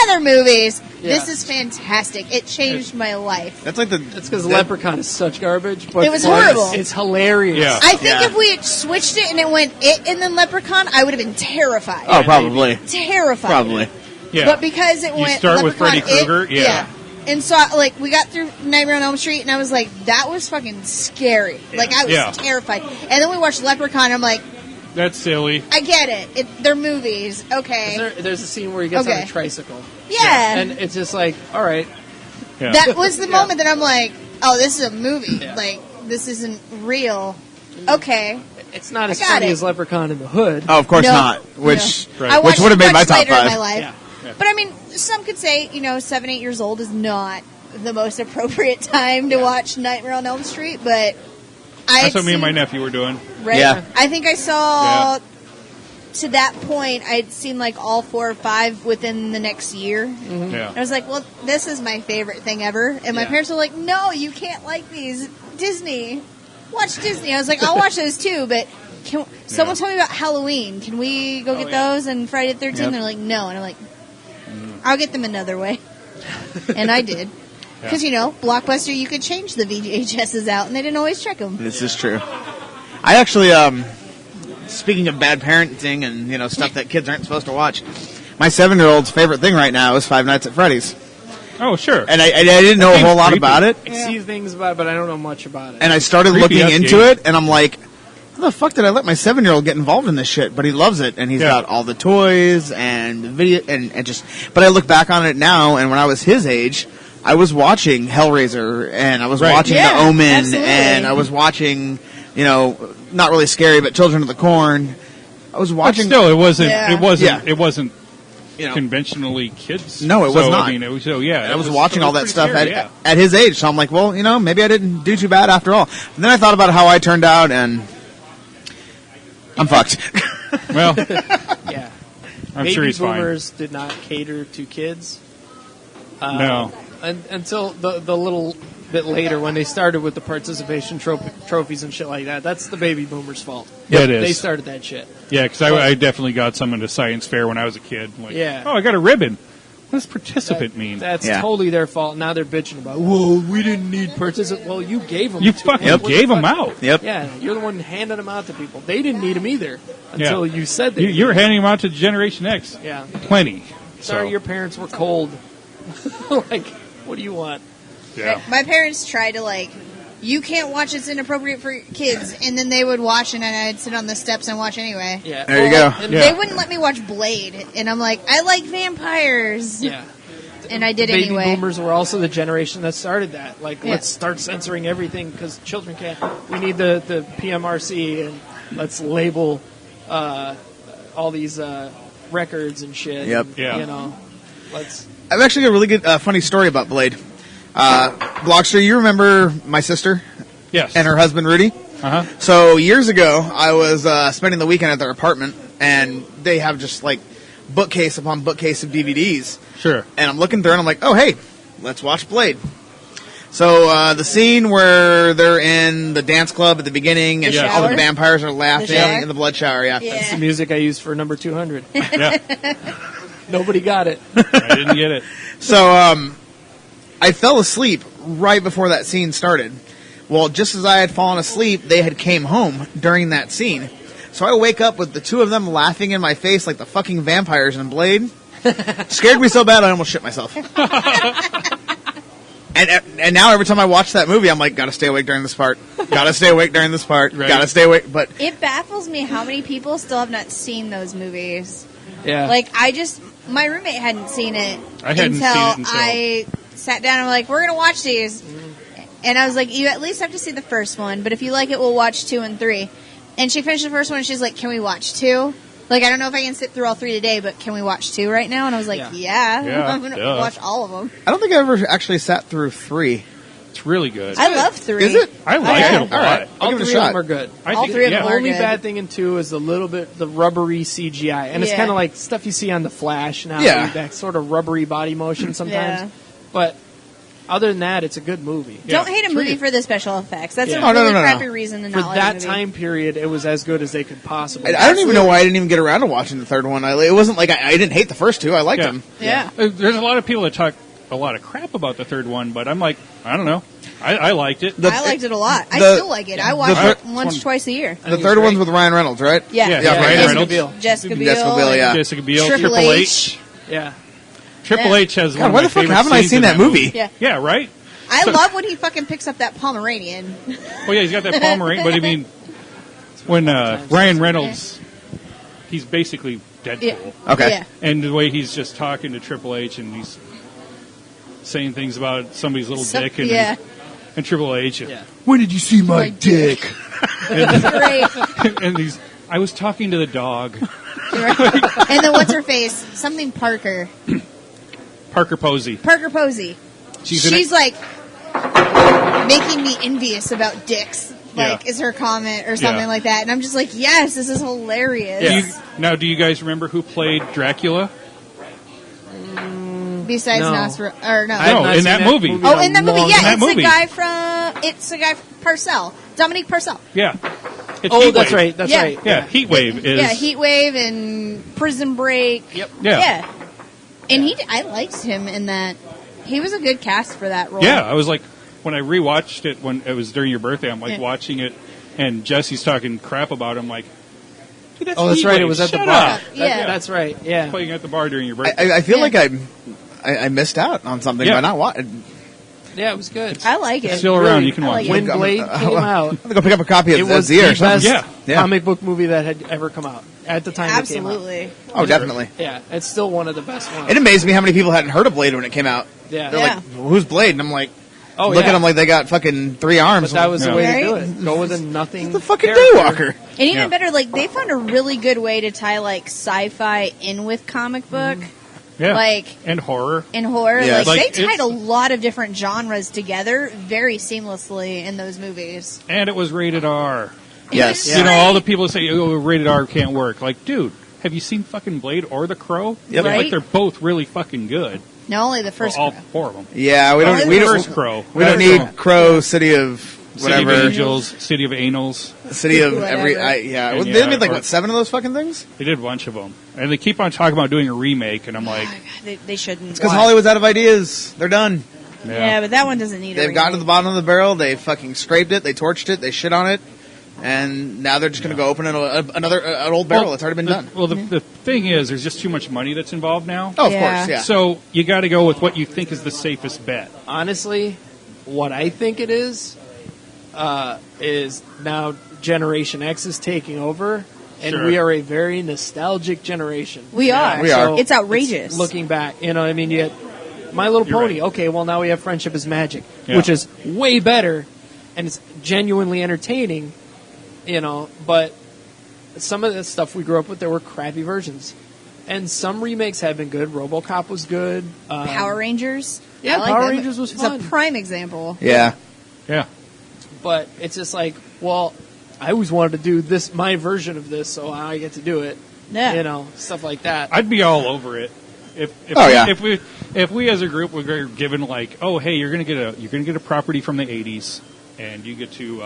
they're movies. This is fantastic. It changed my life. That's like That's because Leprechaun is such garbage. But It was horrible. It's hilarious. Yeah. I think if we had switched it and it went It and then Leprechaun, I would have been terrified. Oh, probably. Terrified. Probably. Yeah. But because it You went start with Leprechaun, Freddy Krueger, yeah. And so, like, we got through Nightmare on Elm Street, and I was like, that was fucking scary. Like, I was terrified. And then we watched Leprechaun, and I'm like, That's silly. I get it. They're movies. Okay. There's a scene where he gets on a tricycle. Yeah. And it's just like, all right. Yeah. That was the moment that I'm like, oh, this is a movie. Yeah. Like, this isn't real. Okay. It's not as funny as Leprechaun in the Hood. Oh, of course not. Which would I have made my top later 5. In my life. Yeah. But I mean, some could say, 7, 8 years old is not the most appropriate time to watch Nightmare on Elm Street, but that's what me and my nephew were doing. Right? Yeah. I think I saw, to that point, I'd seen like all 4 or 5 within the next year. Mm-hmm. Yeah. I was like, well, this is my favorite thing ever. And my parents were like, no, you can't like these. Disney. Watch Disney. I was like, I'll watch those too, but someone told me about Halloween. Can we go get those? And Friday the 13th? Yep. They're like, no. And I'm like, I'll get them another way. And I did. Because, Blockbuster, you could change the VHSs out, and they didn't always check them. This is true. I actually, speaking of bad parenting and, stuff that kids aren't supposed to watch, my 7-year-old's favorite thing right now is Five Nights at Freddy's. Oh, sure. And I didn't know a whole lot about it. I see things about it, but I don't know much about it. And I started looking into it, and I'm like, how the fuck did I let my 7-year-old get involved in this shit? But he loves it, and he's got all the toys and the video, and just. But I look back on it now, and when I was his age, I was watching Hellraiser, and I was watching The Omen, and I was watching, not really scary, but Children of the Corn. I was watching. But still, it wasn't conventionally kids. No, it was not. I mean, I was watching all that stuff scary, at his age, so I'm like, well, maybe I didn't do too bad after all. And then I thought about how I turned out, and I'm fucked. Well, I'm Baby sure he's fine. boomers did not cater to kids. No. Until the little bit later when they started with the participation trophies and shit like that. That's the baby boomers' fault. Yeah, it is. They started that shit. Yeah, because I definitely got some into science fair when I was a kid. Like, Yeah. oh, I got a ribbon. What does participant mean? That's totally their fault. Now they're bitching about, whoa, we didn't need participant. Well, you gave them. You fucking gave them out. Yep. Yeah, you're the one handing them out to people. They didn't need them either until you said they You were handing them out to Generation X. Yeah. Plenty. Sorry, your parents were cold. Like, what do you want? Yeah. My parents tried to, you can't watch, it's inappropriate for kids. And then they would watch, and I'd sit on the steps and watch anyway. Yeah. There you go. And They wouldn't let me watch Blade. And I'm like, I like vampires. Yeah. And I did Baby anyway. boomers were also the generation that started that. Like, let's start censoring everything because children can't. We need the PMRC and let's label all these records and shit. Yep. And, Yeah. let's. I've actually got a really good, funny story about Blade. Blogster, you remember my sister? Yes. And her husband, Rudy? Uh-huh. So, years ago, I was spending the weekend at their apartment, and they have just, bookcase upon bookcase of DVDs. Sure. And I'm looking through, and I'm like, oh, hey, let's watch Blade. So, the scene where they're in the dance club at the beginning, and all the vampires are laughing in the blood shower, That's the music I used for number 200. Yeah. Nobody got it. I didn't get it. So, I fell asleep right before that scene started. Well, just as I had fallen asleep, they had came home during that scene. So I wake up with the two of them laughing in my face like the fucking vampires in Blade. Scared me so bad I almost shit myself. And now every time I watch that movie, I'm like, gotta stay awake during this part. Gotta stay awake during this part. Right. Gotta stay awake. But It baffles me how many people still have not seen those movies. Yeah. My roommate hadn't seen it I hadn't until seen it until I sat down and I'm like, we're going to watch these. And I was like, you at least have to see the first one, but if you like it, we'll watch 2 and 3. And she finished the first one and she's like, can we watch 2? I don't know if I can sit through all 3 today, but can we watch 2 right now? And I was like, yeah. I'm going to watch all of them. I don't think I ever actually sat through 3. It's really good. I love 3. Is it? I like it a lot. All right. I'll all give it a three of shot. them are good. All three of them The are only good. bad thing in 2 is a little bit the rubbery CGI, and it's kind of like stuff you see on the Flash now. Yeah. That sort of rubbery body motion sometimes. Yeah. But other than that, it's a good movie. Don't hate a It's movie really- for the special effects. That's Yeah. a really no. crappy reason to For not like a that movie. time period, it was as good as they could possibly. I don't even know why I didn't even get around to watching the third one. It wasn't like I didn't hate the first 2. I liked them. Yeah. There's a lot of people that talk a lot of crap about the third one, but I'm like, I don't know. I liked it. I liked it a lot. I still like it. I watch it once, twice a year. The third one's with Ryan Reynolds, right? Yeah. Ryan Reynolds. Jessica Biel. Jessica Biel. Triple H. Yeah. Triple H has one of why my the fuck favorite haven't I scenes seen in that movie? Yeah. Yeah, right? I love when he fucking picks up that Pomeranian. Oh, yeah, he's got that Pomeranian, but I mean, when Ryan Reynolds, he's basically Deadpool. Yeah. Okay. Yeah. And the way he's just talking to Triple H and he's saying things about somebody's little dick and Triple H. Yeah. When did you see my dick? Great. And I was talking to the dog. Right. And then what's her face? Something Parker. Parker Posey. Parker Posey. She's like making me envious about dicks. Like, is her comment or something like that. And I'm just like, yes, this is hilarious. Yeah. Do you guys remember who played Dracula? Besides Nosferatu, or no. No, in that movie. Oh, in that movie, yeah. It's the guy Parcell. Dominique Parcell. Yeah. It's Oh, Heat that's Wave. right. That's right. Yeah, Heat Wave is. Yeah, Heat Wave and Prison Break. Yep. Yeah. And I liked him in that. He was a good cast for that role. Yeah, I was like, when I rewatched it when it was during your birthday, I'm like watching it, and Jesse's talking crap about him, like, dude, that's That's Heat right. Wave. It was at the Shut bar. up. Yeah. That's right. Yeah. Playing at the bar during your birthday. I feel like I missed out on something by not watching. Yeah, it was good. I like it. It's still around. You can watch like it. When Blade came out, I'm gonna go pick up a copy it of was Zia the or something. best Yeah. comic book movie that had ever come out at the time. Absolutely. It came Oh, definitely. out. Yeah, it's still one of the best ones. It amazed me how many people hadn't heard of Blade when it came out. Yeah. They're Yeah. like, "Who's Blade?" And I'm like, Oh, look yeah. at them like they got fucking 3 arms. But that was the way to do Right? it. Go with a nothing. the fucking character. Daywalker. And even Yeah. better, like, they found a really good way to tie, like, sci-fi in with comic book. Yeah. Like, and horror. in horror. Yeah. Like, Like, they tied it's- a lot of different genres together very seamlessly in those movies. And it was rated R. Yes. Yeah. You know, all the people say, oh, rated R can't work. Like, dude, have you seen fucking Blade or The Crow? Yep. Right? Like, they're both really fucking good. Not only the first all Crow. 4 of them. Yeah, we Only don't. the We don't. First Crow. We don't That's need Crow, City of City whatever, of Angels, City of Anals. City of Whatever. every. And Well, yeah, they made like or- what 7 of those fucking things? They did a bunch of them. And they keep on talking about doing a remake, and I'm like, They shouldn't. Because Hollywood's out of ideas. They're done. Yeah, but that one doesn't need They've gotten to the bottom of the barrel. They fucking scraped it. They torched it. They shit on it. And now they're just going to go open an old barrel that's already been done. Well, the thing is, there's just too much money that's involved now. Oh, of Yeah. course, yeah. So you got to go with what you think is the safest bet. Honestly, what I think it is now Generation X is taking over, and Sure. we are a very nostalgic generation. We are. we are. It's outrageous. Looking back, you know, I mean, you had My Little You're Pony. right. Okay, well now we have Friendship is Magic, Yeah. which is way better, and it's genuinely entertaining, you know. But some of the stuff we grew up with, there were crappy versions, and some remakes have been good. RoboCop was good. Power Rangers. Yeah, I like Power that. Rangers was It's fun. a prime example. Yeah. Yeah. But it's just like, well, I always wanted to do this, my version of this, so I get to do it. Yeah. You know, stuff like that. I'd be all over it. If we as a group were given like, oh hey, you're gonna get a property from the 80s, and you get to do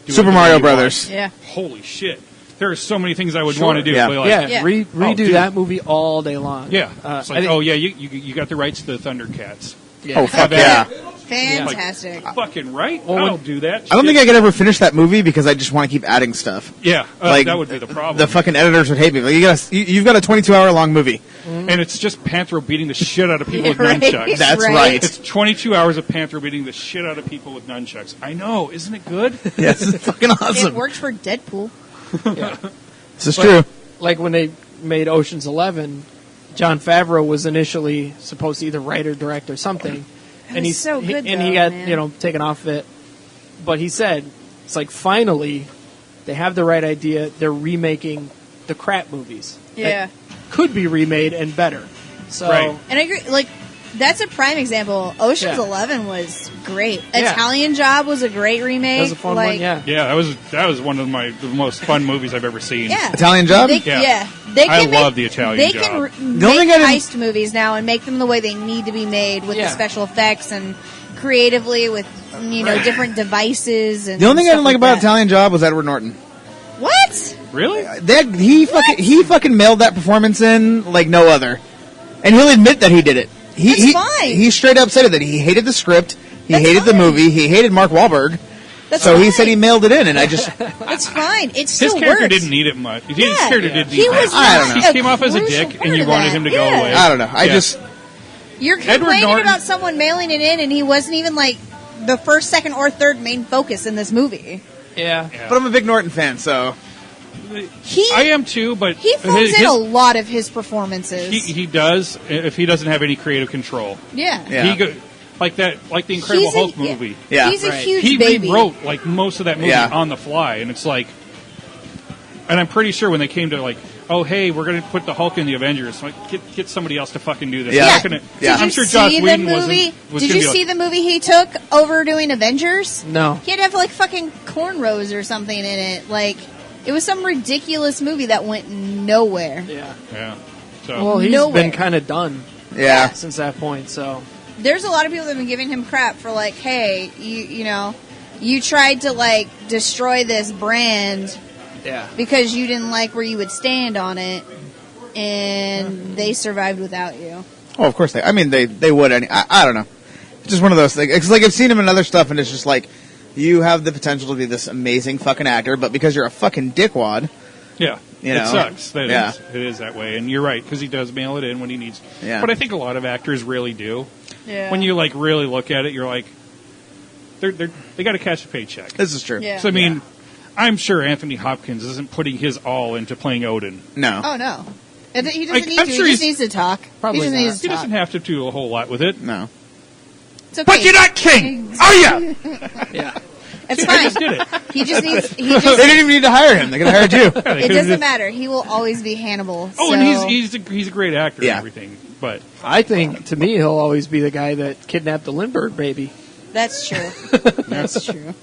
Super anything Mario you Brothers. Yeah. want. Holy shit! There are so many things I would Sure. want to do. Yeah. But like, yeah, Yeah. redo dude. that movie all day long. yeah. I It's like, think- oh yeah, you got the rights to the Thundercats. yeah. Oh, fuck Yeah. yeah. Fantastic. Fucking right. Well, I'll when- do that. I don't think shit. I could ever finish that movie because I just want to keep adding stuff. Yeah, Like that would be the problem. The fucking editors would hate me. Like, you've got a 22-hour long movie. and it's just Panthro beating the shit out of people with Right. nunchucks. That's Right. right. It's 22 hours of Panthro beating the shit out of people with nunchucks. I know, isn't it good? Yes, it's fucking It awesome. worked for Deadpool. This is But- true. Like when they made Ocean's 11, John Favreau was initially supposed to either write or direct or something. That was so good, and though, he got, man. you know, taken off it. But he said, it's like finally they have the right idea. They're remaking the crap movies. Yeah. That could be remade and better. So Right. And I agree, like, that's a prime example. Ocean's Yeah. 11 was great. Yeah. Italian Job was a great remake. that was a fun like, one, yeah. Yeah, that was one of the most fun movies I've ever seen. Yeah. Italian Job? They, Yeah. yeah. They I can make, love the Italian They Job. can The only make thing I didn't- heist movies now and make them the way they need to be made with Yeah. the special effects and creatively with, different devices. And The only thing I stuff didn't like about that. Italian Job was Edward Norton. What? Really? He fucking mailed that performance in like no other, and he'll admit that he did it. That's fine. He straight up said it, that he hated the script, he hated the movie, he hated Mark Wahlberg. So he said he mailed it in, and I just... That's fine. It still His character works. didn't need it much. His character didn't need He was it. I don't know. He came off as a dick, and you wanted him to go away. I don't know. I just... You're Edward complaining Norton- about someone mailing it in, and he wasn't even, like, the first, second, or third main focus in this movie. Yeah. But I'm a big Norton fan, so... I am too, but He phones in a lot of his performances. he does if he doesn't have any creative control. Yeah. He like the Incredible Hulk movie. Yeah. He's a huge He baby. rewrote like most of that movie Yeah. on the fly, and it's like, and I'm pretty sure when they came to like, oh hey, we're going to put the Hulk in the Avengers, like get somebody else to fucking do this. Yeah. We're not gonna- Yeah. I'm sure Joss Whedon was Did gonna you be see like, the movie he took over doing Avengers? No. He had to have like fucking cornrows or something in it. Like, it was some ridiculous movie that went nowhere. yeah. So Well, he's Nowhere. been kind of done Yeah. since that point, so... There's a lot of people that have been giving him crap for like, hey, you tried to like destroy this brand Yeah. because you didn't like where you would stand on it, and they survived without you. Oh, of course they would. I don't know. It's just one of those things. It's like I've seen him in other stuff, and it's just like, you have the potential to be this amazing fucking actor, but because you're a fucking dickwad... yeah, You know? it sucks. That Yeah. it is that way, and you're right because he does mail it in when he needs. Yeah. But I think a lot of actors really do. Yeah. When you like really look at it, you're like, they got to cash a paycheck. This is true. Yeah. So I mean, I'm sure Anthony Hopkins isn't putting his all into playing Odin. No. Oh no, he doesn't Like, need I'm to. sure He just he's- needs to talk. Probably he just not. needs to He talk. doesn't have to do a whole lot with it. No. It's okay. But you're not king, are you? Yeah. It's I fine. just did it. He just needs. He They just. didn't even need to hire him. They could have hired you. Yeah, they It could've doesn't just- matter. He will always be Hannibal. Oh, so and he's a great actor Yeah. and everything. But I think, to me, he'll always be the guy that kidnapped the Lindbergh baby. that's true. That's true.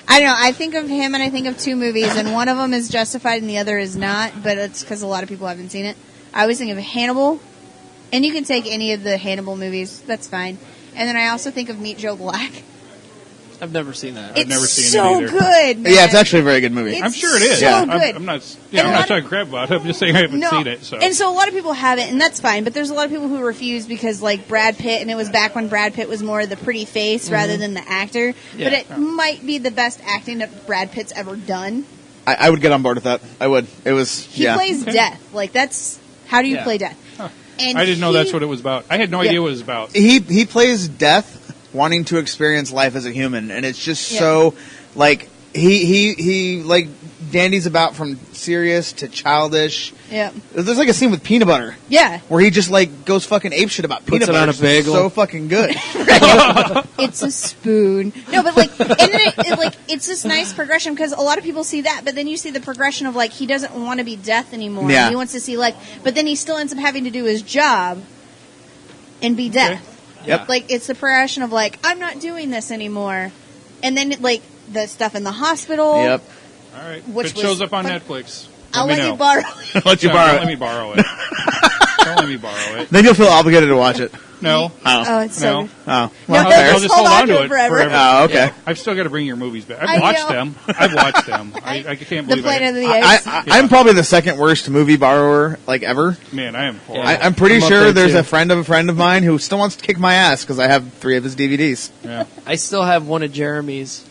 I don't know. I think of him and I think of two movies, and one of them is justified and the other is not, but it's because a lot of people haven't seen it. I always think of Hannibal, and you can take any of the Hannibal movies. That's fine. And then I also think of Meet Joe Black. I've never seen that. It's never seen it so either. good, man. Yeah, it's actually a very good movie. It's I'm sure it is. so Yeah. good. I'm not. And a I'm lot not talking crap about it. I'm just saying I haven't No. seen it. So And so a lot of people haven't, and that's fine. But there's a lot of people who refuse because, like, Brad Pitt, and it was back when Brad Pitt was more the pretty face rather than the actor. Yeah. But it might be the best acting that Brad Pitt's ever done. I would get on board with that. I would. It was... He plays death. Like, that's... How do you Yeah. play death? And I didn't know that's what it was about. I had no idea what it was about. He plays death wanting to experience life as a human, and it's just so... Like, he like, Dandy's about from serious to childish. Yeah. There's like a scene with peanut butter Yeah. where he just like goes fucking apeshit about peanut Puts it butter. on a It's bagel. so fucking good. It's a spoon. No, but like, and then it's this nice progression because a lot of people see that, but then you see the progression of like he doesn't want to be death anymore. Yeah. He wants to see like, but then he still ends up having to do his job and be death. Yep. Like it's the progression of like I'm not doing this anymore, and then like the stuff in the hospital. Yep. All right. Which if it shows was up on fun. Netflix, I'll me let know. you borrow. Let you No, borrow don't let me it. borrow it. Don't let me borrow it. Then you'll feel obligated to watch it. No. Oh, it's so. No. Good. Oh. No, Well, I'll fair. just hold hold on on to to it it forever. forever. Oh, okay. Yeah. I've still got to bring your movies back. I I've watched know. them. I've watched them. I can't The believe Planet of the I. Apes. I'm probably the second worst movie borrower like ever. Man, I am horrible. Yeah. I'm pretty I'm up sure there, there's too. a friend of mine who still wants to kick my ass because I have 3 of his DVDs. Yeah. I still have one of Jeremy's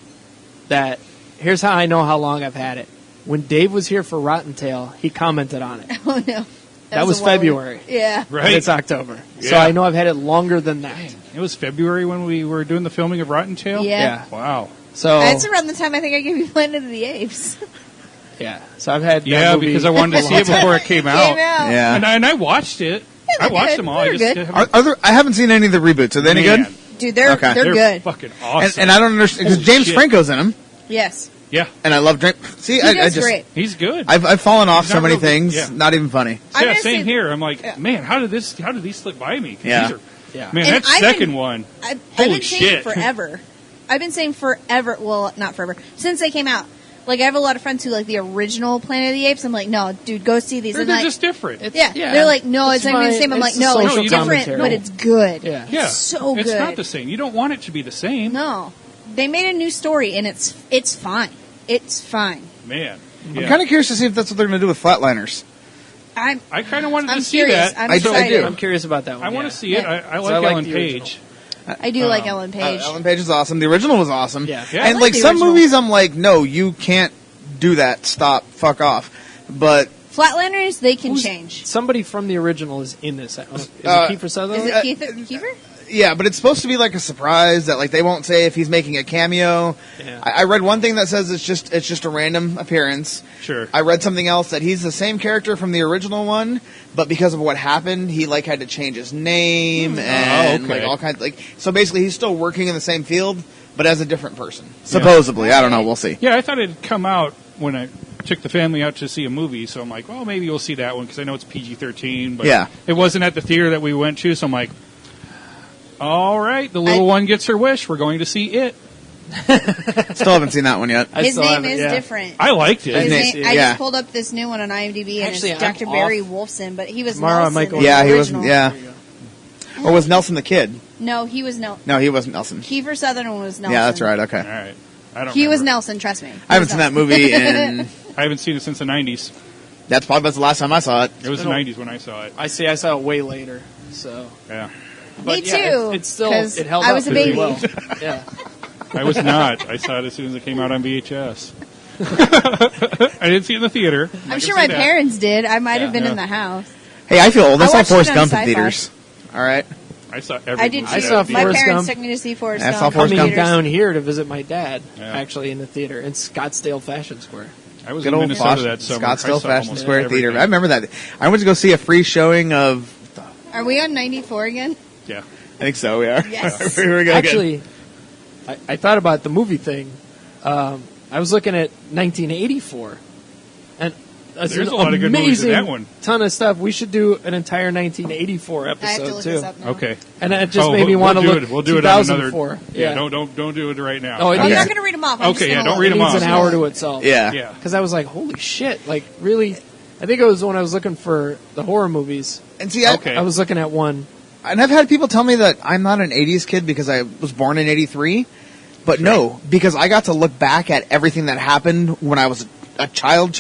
that, here's how I know how long I've had it. When Dave was here for Rotten Tail, he commented on it. Oh no. That was a while ago. February. Yeah. Right. And it's October. So Yeah. I know I've had it longer than that. It was February when we were doing the filming of Rotten Tail? Yeah. Wow. So, That's around the time I think I gave you Planet of the Apes. yeah. So I've had that Yeah, movie because I wanted to see it before it came Came out. out. Yeah. And I watched it. I they're watched good. them all. They're I just good. haven't- Are there, I haven't seen any of the reboots. Are they any Man, good? Dude, they're Okay. they're good. fucking awesome. And I don't understand because Holy James shit. Franco's in them, Yes. Yeah, and I love James. See, He I does just great. he's good. I've fallen off He's so not many real good. things. Yeah. Not even funny. I'm Yeah, gonna same say- here. I'm like, Yeah. man, how did these slip by me? 'Cause Yeah. these are, Yeah. man, And that I've second been- one. I've Holy been saying shit. forever. I've been saying forever. Well, not forever. Since they came out. Like, I have a lot of friends who like the original Planet of the Apes. I'm like, no, dude, go see these. They're And like, just different. It's- yeah. They're like, no, it's not even the my- same. I'm like, it's no, a it's social different, commentary. but it's good. Yeah. yeah, It's so good. It's not the same. You don't want it to be the same. No. They made a new story, and it's fine. It's fine. Man. I'm kind of curious to see if that's what they're going to do with Flatliners. I kind of wanted I'm to see curious. that. I'm I do. excited. I'm curious about that one. I want yeah. to see it. Yeah. I So like I like Ellen the Page. I do like Ellen Page. Ellen Page is awesome. The original was awesome. Yeah. Yeah. And I like like the some original. movies, I'm like, no, you can't do that. Stop. Fuck off. But Flatlanders, they can Who's- change. Somebody from the original is in this. Is it Kiefer Sutherland? Is it Kiefer? yeah, but it's supposed to be like a surprise that like they won't say if he's making a cameo. Yeah. I read one thing that says it's just a random appearance. Sure. I read something else that he's the same character from the original one, but because of what happened, he like had to change his name and okay. like all kinds like so basically he's still working in the same field but as a different person. Supposedly, I don't know, we'll see. Yeah, I thought it'd come out when I took the family out to see a movie, so I'm like, well, maybe we'll see that one because I know it's PG-13, but Yeah. it wasn't at the theater that we went to, so I'm like, all right, the little one gets her wish. We're going to see it. Still haven't seen that one yet. I His still name haven't- is yeah. different. I liked it. His name- name, I yeah. just pulled up this new one on IMDb, and Actually, it's I'm Dr. Barry off. Wolfson, but he was Tomorrow I Nelson. might go in the Yeah, he original. was yeah. Or was Nelson the kid? No, he was Nelson. No, he wasn't Nelson. Kiefer Sutherland was Nelson. Yeah, that's right. Okay. All right. I don't He was remember. Nelson, trust me. I haven't seen that movie in I haven't seen it since the 90s. that's probably the last time I saw it. It was the 90s when I saw it. I saw it way later. So, Yeah. but Me yeah, too, It's still 'cause it held I up was a pretty baby. well. Yeah. I was not. I saw it as soon as it came out on VHS. I didn't see it in the theater. I I'm can sure say my that. parents did. I might have been Yeah. in the house. Hey, I feel old. I I saw watched it Forrest on Gump in Sci-Fi. theaters. All right. I saw every I did movie too. I saw that My Forrest parents Gump. took me to see Forrest I saw Gump. Forrest in Coming Gump. theaters. down here to visit my dad, Yeah. actually in the theater in Scottsdale Fashion Square. I was Good in old Minnesota that summer. I Scottsdale saw Fashion almost Square everything. Theater. I remember that. I went to go see a free showing of. Are we on 94 again? Yeah. I think so. We are. Yes. we were good. Actually, I thought about the movie thing. I was looking at 1984, and There's a lot of good movies in that one. Ton of stuff. We should do an entire 1984 I have to episode look too. this up now. Okay. And it just Oh, made me we'll want to do look. it. We'll do it on another. 2004. Yeah. Don't do it right now. Oh, it I'm needs- not going to read them off. I'm Okay, just yeah, gonna don't look. read It them needs off. an hour to itself. Yeah. Yeah. Because I was like, holy shit! Like really, I think it was when I was looking for the horror movies. And see, Okay. I was looking at one. and I've had people tell me that I'm not an '80s kid because I was born in '83, but no, because I got to look back at everything that happened when I was a child,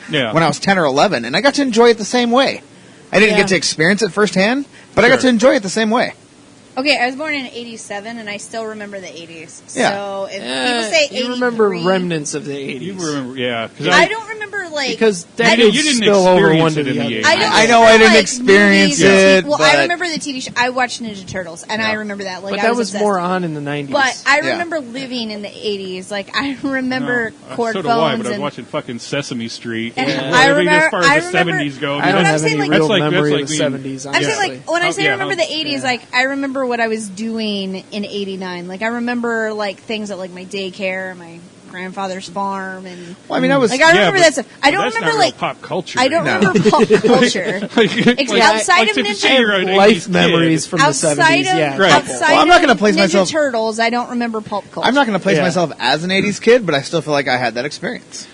Yeah. when I was 10 or 11, and I got to enjoy it the same way. I didn't Yeah. get to experience it firsthand, but I got Sure. to enjoy it the same way. Okay, I was born in 87, and I still remember the 80s. Yeah. So if people say 83... you remember remnants of the 80s. You remember? Yeah. I don't remember, like... because You that didn't didn't spill over experience one it to in the the other. 80s. I don't I know remember, I didn't like, experience movies, it, Well, but- I remember the TV show. I watched Ninja Turtles, and I remember that. Like, But I that was was obsessed. more on in the 90s. But I Yeah. remember living in the 80s. Like, I remember cord so do phones I, but I was and... watching fucking Sesame Street. And Yeah. I I mean, remember- as far I as the remember- 70s go. I don't When I'm have saying, any like- real That's like- memory that's of the like 70s. I'm honestly. saying, like, when I say I remember how- the 80s, yeah. like, I remember what I was doing in 89. Like, I remember, like, things at, like, my daycare, my grandfather's farm, and... Well, I mean, I was. Like, I remember but- that stuff. I but don't that's remember, not real like... pop culture. I don't No. remember pop culture. outside of to Ninja- say you're an life 80s kid. memories from the Outside 70s. of, Yeah, Right. outside Well, I'm not of gonna place Ninja myself- Turtles, I don't remember pop culture. I'm not going to place Yeah. myself as an '80s kid, but I still feel like I had that experience.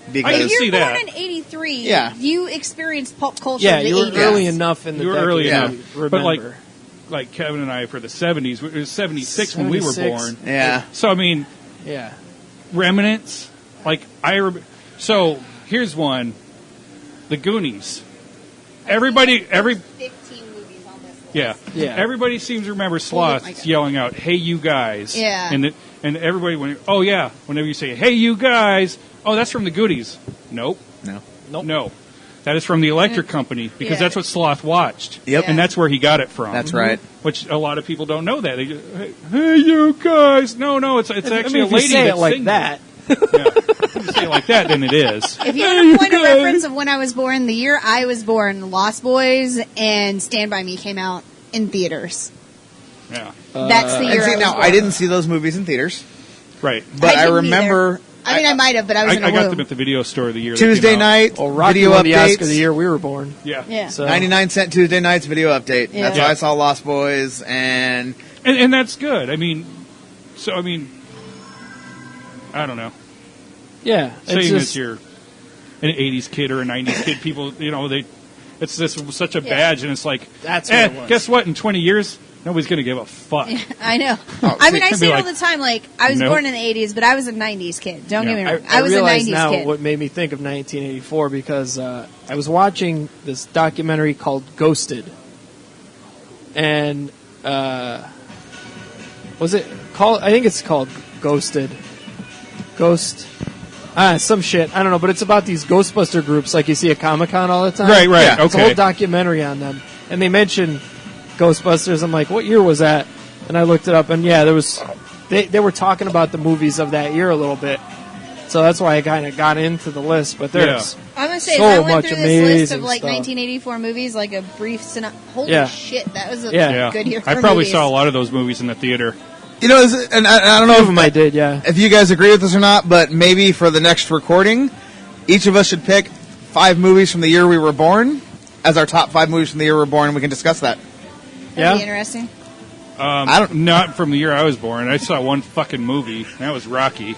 I Because can If you're see born that. in 83, Yeah. you experienced pop culture Yeah, in the you were 80s. early enough in the You were decade early to enough. But, like, remember. Like Kevin and I for the 70s. It was 76 when we were 76. born. yeah, So, I mean, Yeah. remnants. Like, so, here's one. The Goonies. Everybody, 15 movies on this list. Yeah. Yeah. Everybody seems to remember Sloth my God. yelling out, "Hey, you guys!" Yeah. And everybody went, "Oh yeah!" Whenever you say, "Hey, you guys," oh, that's from the Goonies. Nope. No. That is from the Electric Company because Yeah. that's what Sloth watched. Yep. And that's where he got it from. that's right. Which a lot of people don't know that. They just, hey, you guys! No, it's I actually mean, a if you lady say that it like sings that. It. Yeah. If you say it like that, then it is. If you want a point of reference of when I was born, the year I was born, Lost Boys and Stand By Me came out in theaters. Yeah. That's the year And see, I was now born. I didn't see those movies in theaters, Right. but I didn't remember I mean, I might have, but I was in a I got room. them at the video store the year they Tuesday came out. night Well, Rocky video won the updates. Oscar the year we were born. Yeah. Yeah. So 99-cent Tuesday nights video update. Yeah. That's Yeah. how I saw Lost Boys, and And that's good. I mean, I don't know. yeah, Saying it's that just, you're an 80s kid or a 90s kid, people, it's just such a Yeah. badge, and it's like, That's what it was. guess what? In 20 years, Nobody's going to give a fuck. I know. Oh, I mean, I Be say it all like, the time. Like, I was nope. born in the 80s, but I was a 90s kid. Don't get me wrong. I was a realize 90s now kid. what made me think of 1984 because I was watching this documentary called Ghosted. And was it called? I think it's called Ghosted. Ghost. Some shit. I don't know, but it's about these Ghostbuster groups like you see at Comic-Con all the time. Right, right. Yeah, it's a Okay. whole documentary on them. And they mention Ghostbusters. I'm like, what year was that? And I looked it up, and yeah, there was. They were talking about the movies of that year a little bit. So that's why I kind of got into the list. But there's I'm going to say, so I went much through this list of amazing like stuff. 1984 movies, like a brief synopsis. Holy Yeah. shit, that was a Yeah. good year for I probably movies. saw a lot of those movies in the theater. You know, and I don't know Some of if them I did, yeah. if you guys agree with this or not, but maybe for the next recording, each of us should pick 5 movies from the year we were born as our top 5 movies from the year we were born, and we can discuss that. That'd be Yeah? interesting. I don't. Not from the year I was born. I saw one fucking movie. That was Rocky.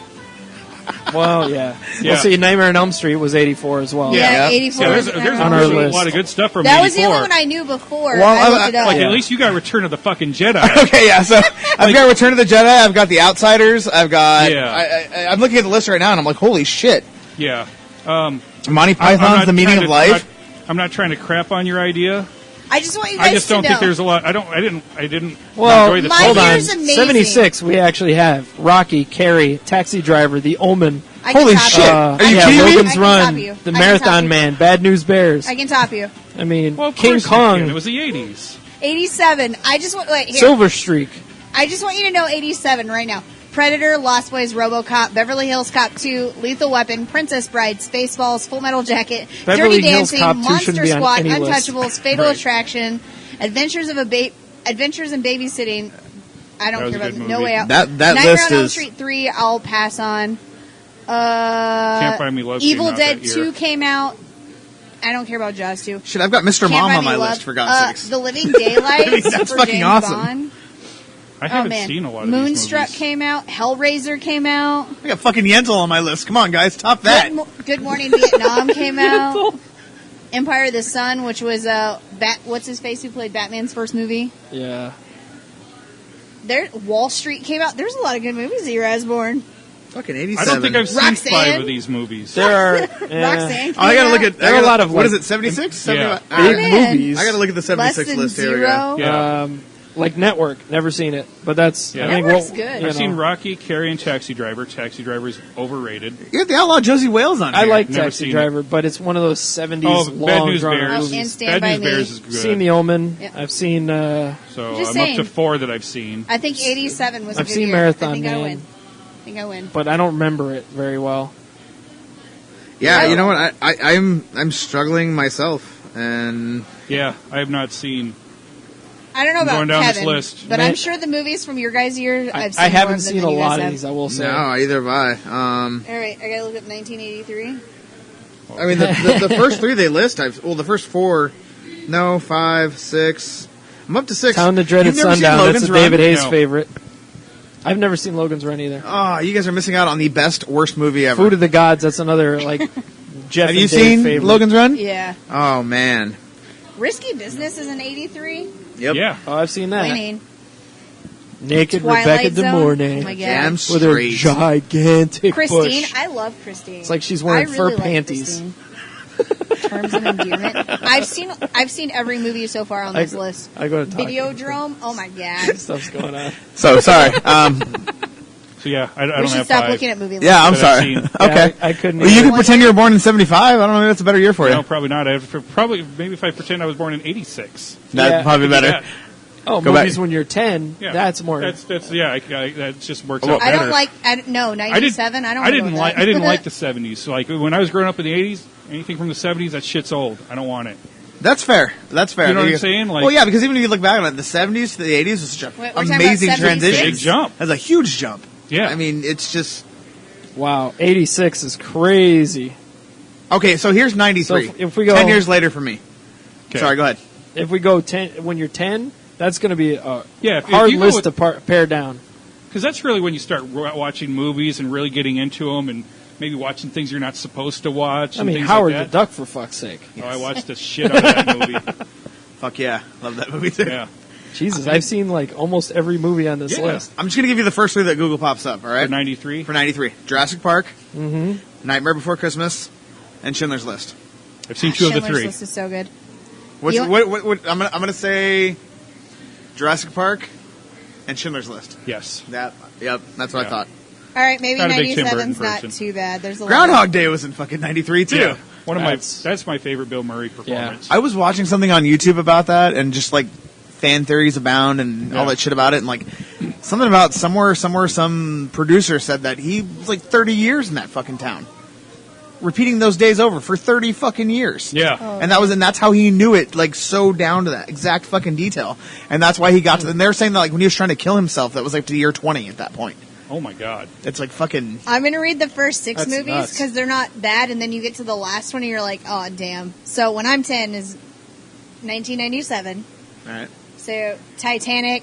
Well, yeah. Yeah. Well, see, Nightmare on Elm Street was 84 as well. Yeah, Yeah. 84. Yeah, there's was on our a list. lot of good stuff from That was the 84. only one I knew before. Well, I looked it up. Like, Yeah. at least you got Return of the fucking Jedi. Okay, yeah. So I've got Return of the Jedi. I've got The Outsiders. I've got. Yeah. I'm looking at the list right now, and I'm like, holy shit! Yeah. Monty I'm Python's not The Meaning trying of to- Life. I'm not trying to crap on your idea. I just want you guys I just don't to think know. there's a lot. I didn't Well, enjoy the my hold on. year's amazing. 76, we actually have Rocky, Carrie, Taxi Driver, The Omen. I can Holy top shit. you. Are you yeah, kidding me? Logan's I can Run, top you. The I can top Marathon you. Man, Bad News Bears. I can top you. I mean, Well, of King course you can. Kong, It was the 80s. 87. I just want here. Silver Streak. I just want you to know 87 right now. Predator, Lost Boys, RoboCop, Beverly Hills Cop 2, Lethal Weapon, Princess Bride, Spaceballs, Full Metal Jacket, Beverly Dirty Hills Dancing, Cop 2 Monster shouldn't be on Squad, any list. Untouchables, Fatal Right. Attraction, Adventures in Babysitting. I don't That was care a about good No movie. Way Out. That Nightmare list on Elm is. Street 3, I'll pass on. Can't Find Me Love came Evil out Dead that year. 2 came out. I don't care about Jaws 2. Shit, I've got Mr. Can't Mom Buy on Me my Love. list for God's sakes. The Living Daylights That's for fucking James awesome. Bond. I Oh haven't man, seen a lot of Moonstruck these movies. came out. Hellraiser came out. I got fucking Yentl on my list. Come on, guys, top that. Good Morning Vietnam came out. Empire of the Sun, which was what's his face who played Batman's first movie. Yeah. There, Wall Street came out. There's a lot of good movies the year I was born. Fucking I 87. don't think I've seen Roxanne? 5 of these movies. There are Roxanne. Came Oh, I gotta look out. at. There are a lot of, What like, is it? 76. Yeah. big Man. movies. I gotta look at the Less 76 Than list here. We go. Zero. Yeah. Like Network, never seen it, but that's Yeah. I think Network's what, good. you I've seen know. Rocky, Carrie, and Taxi Driver. Taxi Driver is overrated. You got the outlaw Josie Wales on. I here. like Never Taxi seen Driver, but it's one of those 70s Oh, Bad long News drawn Bears. Oh, movies. and Stand Bad By News Me. Bears is good. Seen The Omen. Yeah. I've seen. So Just I'm up saying. to 4 that I've seen. I think 87 was a I've good seen year. Marathon I think I Man. win. I think I win. but I don't remember it very well. Yeah, Yeah. you know what? I'm struggling myself, and Yeah, I have not seen. I don't know about Going down this Kevin, list. but Man- I'm sure the movies from your guys' year, I've seen I more haven't of them seen than a you guys lot of have. these. I will say. no, either have I. All right, I gotta look up 1983. I mean, the first 3 they list, the first 4, no, 5, 6. I'm up to 6. Town the Dreaded You've never seen Sundown. That's Logan's a Run? David Hayes No. favorite. I've never seen Logan's Run either. Oh, you guys are missing out on the best, worst movie ever. Food of the Gods. That's another like Jeff. Have and you Dave seen favorite. Logan's Run? Yeah. Oh man. Risky Business is an 83. Yep. Yeah. Oh, I've seen that. Winning. Naked Twilight Rebecca De Zone. Mornay. Oh my God. Damn With her straight. gigantic Christine. bush. I love Christine. It's like she's wearing I fur really like panties. Christine. Terms and endearment. I've seen every movie so far on this list. I go to talk. Videodrome. Oh my God. Stuff's going on. So sorry. So yeah, I We don't should have stop 5. looking at movie lists. Yeah, I'm That I've sorry. seen. Okay. Yeah, I couldn't. Well, you either. could pretend you were born in 75. I don't know. Maybe that's a better year for you. No, probably not. Probably maybe if I pretend I was born in 86. That'd Yeah. probably be better. Yeah. Oh, Go movies back. when you're 10. Yeah. That's more. That's yeah. That just works Well, out I better. don't like. No, 97. I don't. I didn't wanna go like. with I didn't that. like the 70s. So like when I was growing up in the 80s, anything from the 70s, that shit's old. I don't want it. That's fair. That's fair. You know what I'm saying? Like- well, yeah, because even if you look back on it, the 70s to the 80s was such We're an talking amazing about 76? transition. Big jump. That's a huge jump. Yeah. I mean, it's just Wow, 86 is crazy. okay. So here's 93. So if we go- 10 years later for me. Okay. Sorry, go ahead. If we go 10, when you're 10, that's going to be a Yeah, if hard you go list with- to pare down. Because that's really when you start watching movies and really getting into them, and maybe watching things you're not supposed to watch. I and mean, things Howard like the that. Duck, for fuck's sake. Oh, I watched the shit out of that movie. Fuck yeah, love that movie too. Yeah. Jesus, I've seen like almost every movie on this list. I'm just going to give you the first 3 that Google pops up, all right? For 93? For 93. Jurassic Park, Mm-hmm. Nightmare Before Christmas, and Schindler's List. I've seen 2 of the Schindler's 3. List is so good. What, You- I'm gonna say Jurassic Park and Schindler's List. Yes. Yep, that's what I Yeah. thought. All right, maybe Not a big Tim Burton 97's not person. too bad. There's a lot. Groundhog Day was in fucking 93 too. Yeah. One of That's- that's my favorite Bill Murray performance. I was watching something on YouTube about that, and just like fan theories abound and all Yeah. that shit about it, and like something about somewhere some producer said that he was like 30 years in that fucking town, repeating those days over for 30 fucking years. Yeah. And that's how he knew it, like so down to that exact fucking detail, and that's why he got to. And they're saying that like when he was trying to kill himself, that was like the year 20 at that point. Oh my God. It's like fucking. I'm going to read the first 6 That's movies nuts. because they're not bad, and then you get to the last one and you're like, oh, damn. So When I'm 10 is 1997. All right. So Titanic.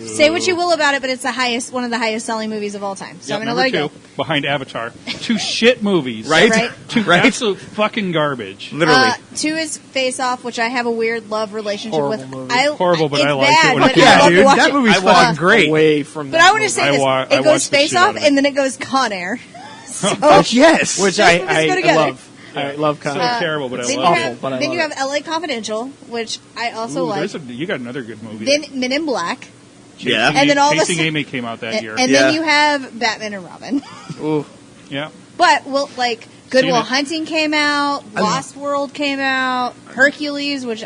Say what you will about it, but it's one of the highest selling movies of all time. So I'm going to let Number it 2, go. behind Avatar. 2 shit movies. Right? Right. 2 Right? absolute fucking garbage. Literally. 2 is Face Off, which I have a weird love relationship Horrible with. movie. Horrible, but it's I liked it bad, when it but came I out. yeah, love dude, to watch that it. movie's fucking great. Away from But that I want to movie. say I this: wa- I it goes watched the Face shit out Off, of it. and then it goes Con Air. Oh yes. which Those movies go I together. love. I love So Con. terrible, but I Then you love awful, it. have, but I then love you it. have L.A. Confidential, which I also Ooh, like. you got another good movie. Then Men in Black, Yeah. and then all of a Chasing sudden- Amy came out that and, year. and Yeah. then you have Batman and Robin. Ooh. Yeah. But Good Seen Will it. Hunting came out, Lost World came out, Hercules, which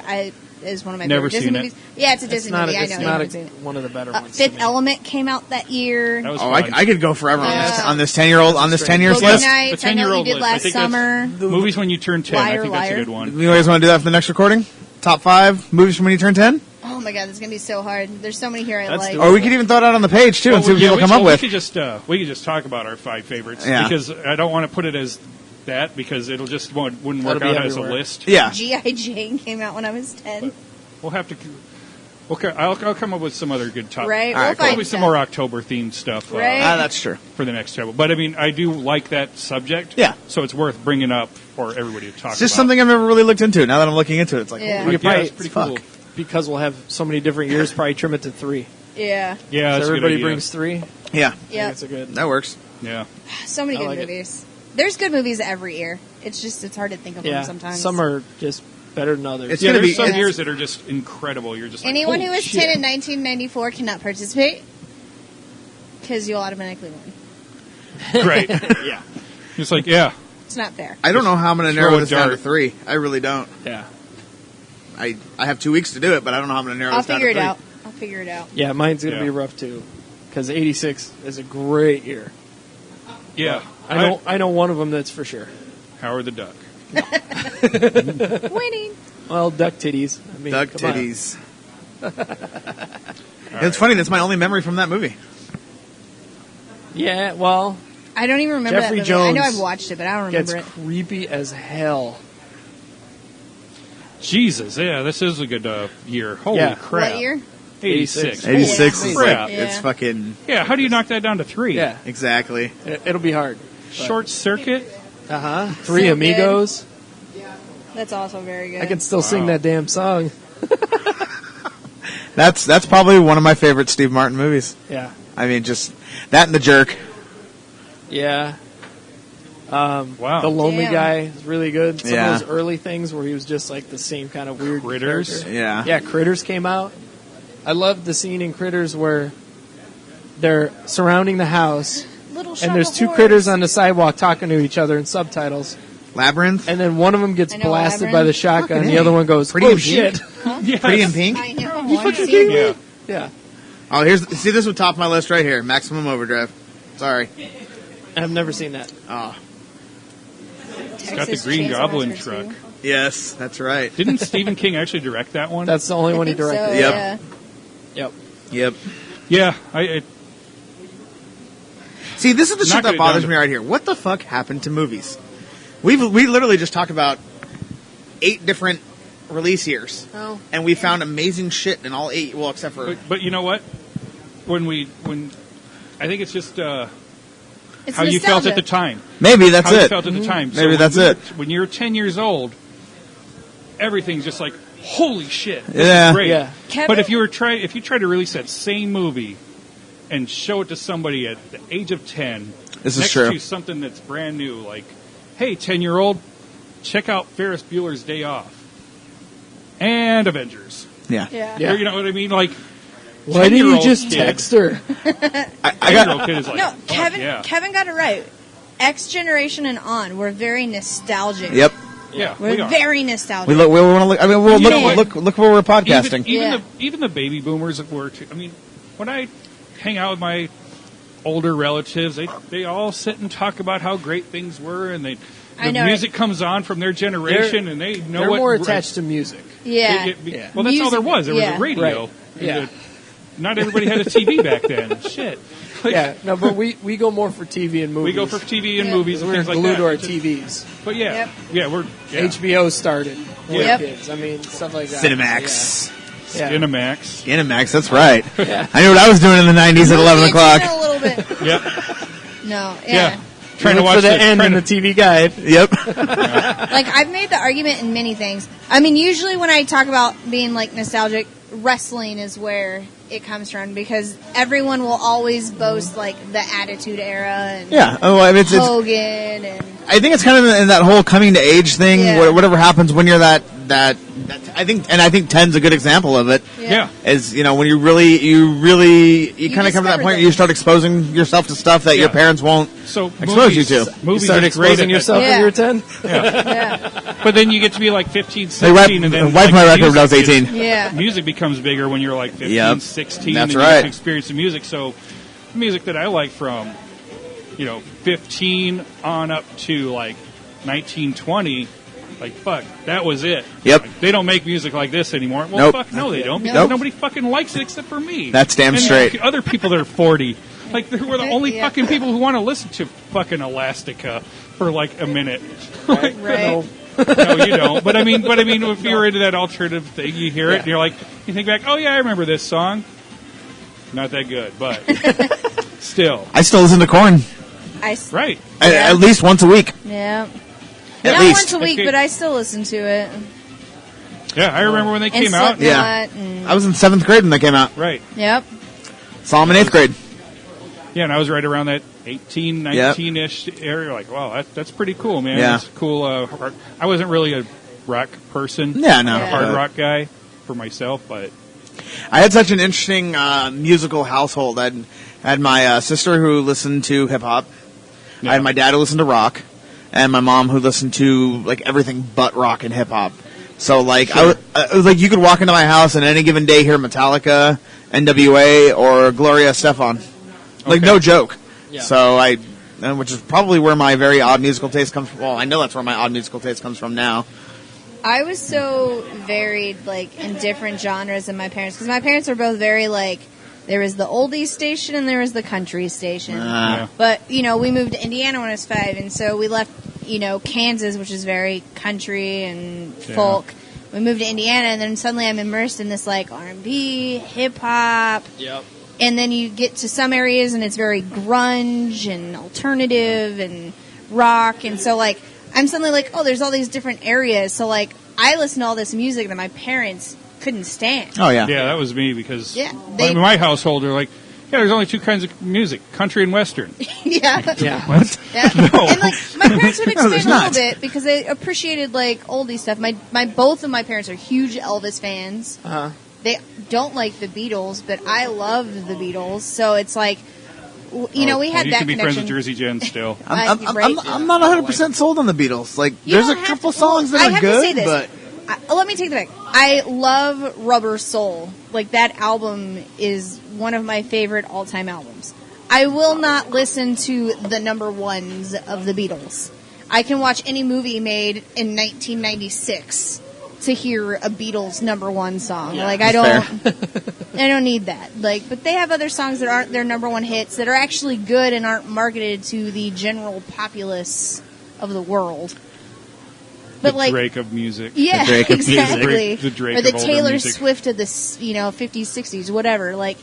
is one of my Never favorite Disney seen it. movies. Yeah, it's a It's Disney not, movie. I it's know. you not haven't seen it. one of the better ones. to Fifth me. Element came out that year. That was Oh, fun. I could go forever on this 10-year-old on this That's 10 years Boogie list. Nights, The I know you 10-year-old did list. I last think that's- summer. Movies when you turn 10. I Liar, think that's a liar. good one. You guys want to do that for the next recording? Top 5 movies from when you turn 10? Oh my god, this is gonna be so hard. There's so many here I Let's like. do Or we could even throw it out on the page too and see what people come up with. We could just talk about our 5 favorites Yeah. because I don't want to put it as that because it'll just wouldn't work That'll be out as a everywhere. list. Yeah. G.I. Jane came out when I was 10. We'll have to. Okay, I'll come up with some other good top. Right? All right, We'll cool. find Probably some stuff. more October themed stuff Right. That's true. for the next table. But I mean, I do like that subject. Yeah. So it's worth bringing up for everybody to talk about. It's just something I've never really looked into. Now that I'm looking into it, it's like, Yeah. holy Like, We yeah, could probably- it's pretty fuck. cool. Because we'll have so many different years, probably trim it to 3. Yeah. Yeah, So that's a good everybody idea. brings 3. yeah, I think Yep. it's a good. that works. Yeah. So many I good like it. movies. There's good movies every year. It's hard to think of Yeah. them sometimes. Some are just better than others. It's Yeah, gonna there's be- some it's- years that are just incredible. You're just like, Anyone holy who was shit. 10 in 1994 cannot participate because you'll automatically win. Right. yeah. It's like, yeah. It's not fair. I don't know how I'm going to Throw narrow a this down to dart. 3. I really don't. Yeah. I have 2 weeks to do it, but I don't know how I'm going to narrow I'll this down figure to it 3. out. I'll figure it out. Yeah, mine's going to Yeah. be rough too. Because 86 is a great year. Yeah. I know one of them that's for sure. Howard the Duck. Winning. Well, duck titties. I mean, Duck come on. titties. It's funny. That's my only memory from that movie. Yeah, well, I don't even remember Jeffrey that movie. I know Jones I've watched it, but I don't gets remember it. creepy as hell. Jesus, yeah, this is a good year. Holy Yeah. crap. What year? 86. 86 Holy is crap. like, it's Yeah. fucking, Yeah, how do you knock that down to 3? Yeah, exactly. it'll be hard. Short Circuit? Uh-huh. 3 So Amigos. That's also very good. I can still sing Wow. that damn song. That's probably one of my favorite Steve Martin movies. Yeah. I mean, just that and The Jerk. Yeah. Wow. The Lonely Damn. Guy is really good. Some Yeah. of those early things where he was just like the same kind of weird Critters? character. Yeah. Yeah, Critters came out. I loved the scene in Critters where they're surrounding the house Little and there's Shop of 2 Horrors. critters on the sidewalk talking to each other in subtitles. Labyrinth. And then one of them gets I know, blasted Labyrinth. by the shotgun. Fucking The other one goes, Pretty oh in Pink? shit. Yes. Pretty in Pink. I know. I've seen Yeah. it. Yeah. Oh, see, this would top my list right here. Maximum Overdrive. Sorry. I've never seen that. Oh, It's got the Texas Green Chainsaw Goblin Massacre truck. 2. yes, that's right. Didn't Stephen King actually direct that one? That's the only I one he think so, directed. Yep. yeah. Yep. Yep. Yeah. See, this is the shit Knock that it bothers down me to- right here. What the fuck happened to movies? We literally just talked about 8 different release years, Oh. and we found amazing shit in all 8. Well, except for But you know what? When I think it's just It's how you felt nostalgia. at the time. maybe that's How you it. felt at the time. Maybe when that's it. When you're 10 years old, everything's just like, holy shit, this Yeah. is great. Yeah. Kevin- But if you try to release that same movie and show it to somebody at the age of 10, This is next true. to something that's brand new, like, hey, 10-year-old, check out Ferris Bueller's Day Off and Avengers. Yeah. Yeah. Or, you know what I mean? Like, Why didn't you 10-year-old just kid- text her? I got 10-year-old kid is like, No, fuck Kevin. yeah. Kevin got it right. X generation and on, we're very nostalgic. Yep. Yeah, We're we are. very nostalgic. We want to look. I mean, we'll You know what? look where we're podcasting. Even the baby boomers that were too. I mean, when I hang out with my older relatives, they all sit and talk about how great things were, and the I know, music comes on from their generation, and they know They're what more attached to music. Yeah. Yeah. Well, that's all there Music, was. There was yeah. a radio. Right. And Yeah. not everybody had a TV back then. Shit. Like, Yeah, no, but we go more for TV and movies. we go for TV and Yeah. movies and We're things like glued that. to our It's just- TVs. But yeah, Yep. yeah, we're HBO started. when we were Yep. kids. I mean, stuff like that. Cinemax. Yeah. Cinemax. Cinemax, that's right. Yeah. I knew what I was doing in the 90s at 11 o'clock. A little bit. Yep. No. Yeah. Yeah. Trying to Look watch for the end trying in to- the TV guide. Yep. Like, I've made the argument in many things. I mean, usually when I talk about being, like, nostalgic, wrestling is where it comes from because everyone will always boast, like, the Attitude Era and Yeah. Oh, I mean, it's Hogan and... I think it's kind of in that whole coming to age thing. Yeah. Whatever happens when you're that I think 10's a good example of it. Yeah. Is when you really kind of come to that discover point. things. You start exposing yourself to stuff that your Yeah. parents won't So expose movies, you to. You Movies started are great exposing at yourself Yeah. when you were 10? Yeah. But then you get to be like 15, They 16, and then wiped like, my record when I was music is- 18. Yeah. Music becomes bigger when you're like 15, Yep. 16, That's and you right. get to experience the music. So the music that I like from 15 on up to like 19, 20, like fuck, that was it. Yep. Like, they don't make music like this anymore. Well, Nope. fuck, no, they don't. Because Nope. nobody fucking likes it except for me. That's damn and straight. Other people that are 40. Like, we're the only Yeah. fucking people who want to listen to fucking Elastica for like a minute. Like, Right. no, you don't. But I mean, if you're into that alternative thing, you hear it, and you're like, you think back, oh yeah, I remember this song. Not that good, but still, I still listen to Korn right? at least once a week. Yeah. At Not least. once a week, Okay. but I still listen to it. Yeah, I remember when they And came out. Slipknot Yeah. and... I was in 7th grade when they came out. Right. Yep. Saw them in 8th grade. Yeah, and I was right around that 18, 19-ish area. Like, wow, that's pretty cool, man. Yeah. That's cool. I wasn't really a rock person. Yeah, no. Yeah. Hard rock guy for myself, but I had such an interesting musical household. I had my sister who listened to hip hop. Yeah. I had my dad who listened to rock, and my mom who listened to like everything but rock and hip hop. So like Sure. it was like you could walk into my house and any given day hear Metallica, NWA, or Gloria Estefan. Like Okay. no joke. Yeah. So which is probably where my very odd musical taste comes from. Well, I know that's where my odd musical taste comes from now. I was so varied, like, in different genres than my parents. Because my parents were both very, like, there was the oldies station and there was the country station. yeah. But, we moved to Indiana when I was 5, and so we left, Kansas, which is very country and Yeah. folk. We moved to Indiana, and then suddenly I'm immersed in this, like, R&B, hip-hop. Yep. And then you get to some areas, and it's very grunge and alternative and rock. And so, like, I'm suddenly like, oh, there's all these different areas. So, like, I listen to all this music that my parents couldn't stand. Oh yeah. Yeah, that was me because Yeah, in my household, they're like, yeah, there's only two kinds of music, country and western. Yeah. Yeah. What? Yeah. No. And like my parents would explain there's a little not. bit because they appreciated like oldie stuff. My both of my parents are huge Elvis fans. Uh-huh. They don't like the Beatles, but I love the Beatles. So it's like, we had you that can be friends connection. with Jersey Jen still. I'm not 100% sold on the Beatles. Like, You there's a don't have couple to- songs well, I that are have to say good, this. but Let me take that back. I love Rubber Soul. Like, that album is one of my favorite all-time albums. I will not listen to the number ones of the Beatles. I can watch any movie made in 1996 to hear a Beatles number one song. Like, I don't need that. Like, but they have other songs that aren't their number one hits that are actually good and aren't marketed to the general populace of the world. But The like, Drake of music. yeah, The Drake of music. exactly. The Drake or the of older Taylor music. Swift of the 50s, 60s, whatever. Like,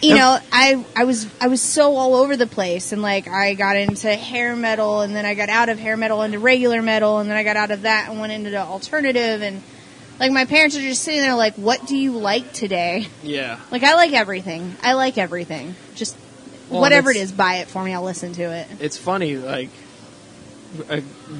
I was so all over the place, and like I got into hair metal, and then I got out of hair metal into regular metal, and then I got out of that and went into the alternative, and Like, my parents are just sitting there like, what do you like today? Yeah. Like, I like everything. Just whatever it is, buy it for me. I'll listen to it. It's funny, like,